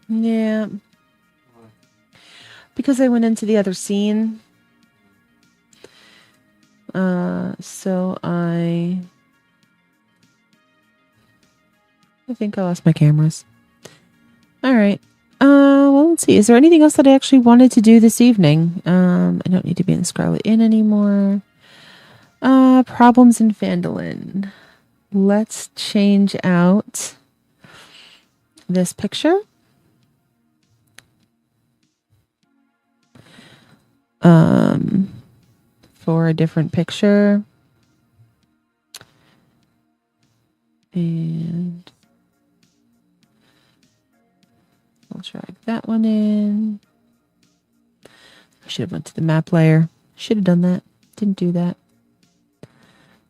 Yeah. Because I went into the other scene. So I think I lost my cameras. All right. Well, let's see. Is there anything else that I actually wanted to do this evening? I don't need to be in the Scarlet Inn anymore. Problems in Phandalin. Let's change out this picture. For a different picture. And I'll drag that one in. I should have went to the map layer. Should have done that. Didn't do that.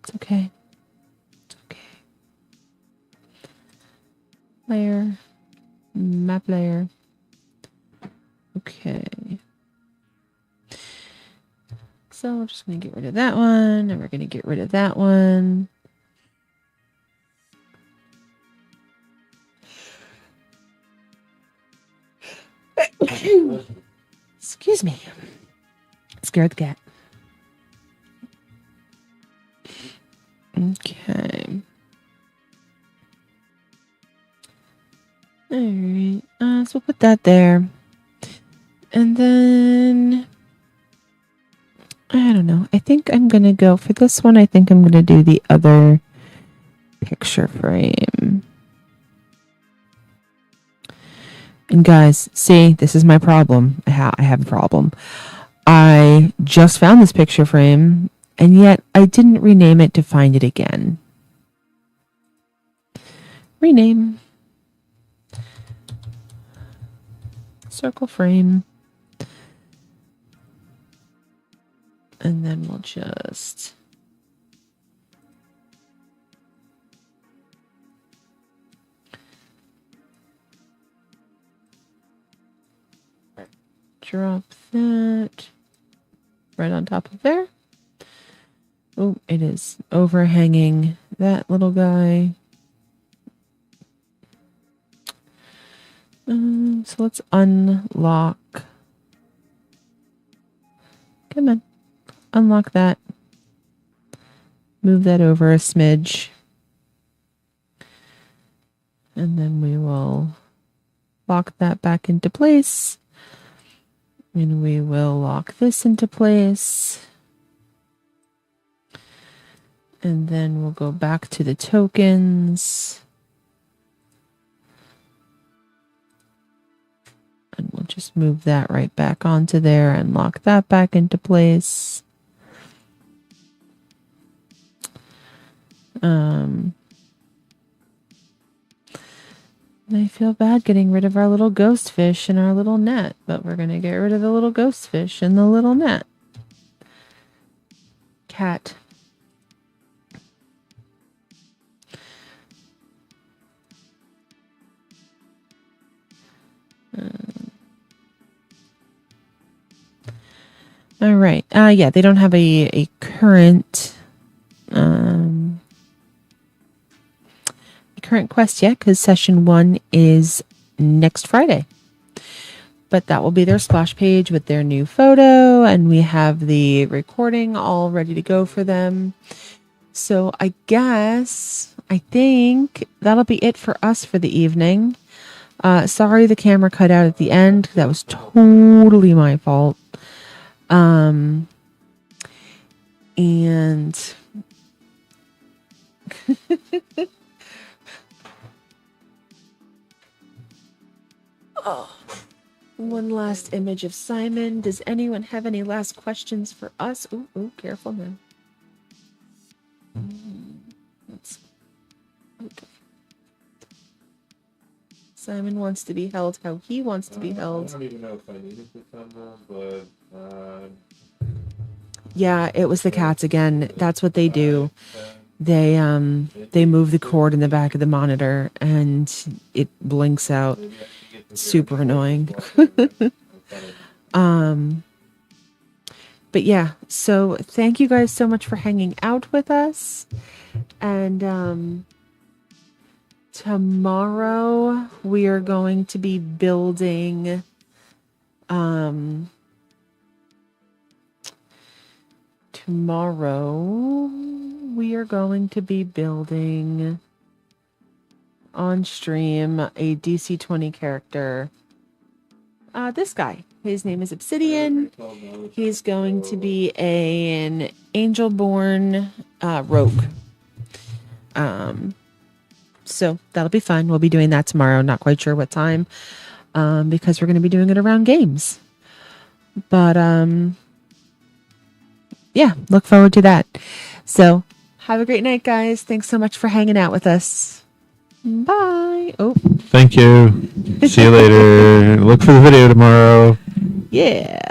It's okay. It's okay. Layer. Map layer. Okay. So we're just going to get rid of that one. And we're going to get rid of that one. Excuse me. Scared the cat. Okay. All right. So we'll put that there. And then I don't know. I think I'm going to go for this one. I think I'm going to do the other picture frame. And guys, see, this is my problem. I have a problem. I just found this picture frame, and yet I didn't rename it to find it again. Rename. Circle frame. And then we'll just drop that right on top of there. Oh, it is overhanging that little guy. So let's unlock. Come on. Unlock that. Move that over a smidge. And then we will lock that back into place. And we will lock this into place. And then we'll go back to the tokens. And we'll just move that right back onto there and lock that back into place. I feel bad getting rid of our little ghost fish in our little net, but we're going to get rid of the little ghost fish in the little net. Cat. All right. Yeah, they don't have a current quest yet because session 1 is next Friday. But that will be their splash page with their new photo, and we have the recording all ready to go for them. So I think that'll be it for us for the evening. Sorry the camera cut out at the end. That was totally my fault. And oh, one last image of Simon. Does anyone have any last questions for us? Ooh, careful now. Okay. Simon wants to be held how he wants to be held. I don't even know if I needed to send them, but yeah, it was the cats again. That's what they do. They move the cord in the back of the monitor and it blinks out. Super annoying. But yeah, so thank you guys so much for hanging out with us. And tomorrow we are going to be building on stream a DC-20 character. This guy. His name is Obsidian. He's going to be an Angel-born rogue. So that'll be fun. We'll be doing that tomorrow. Not quite sure what time, because we're going to be doing it around games. But yeah, look forward to that. So have a great night, guys. Thanks so much for hanging out with us. Bye. Oh, thank you. See you later. Look for the video tomorrow. yeah.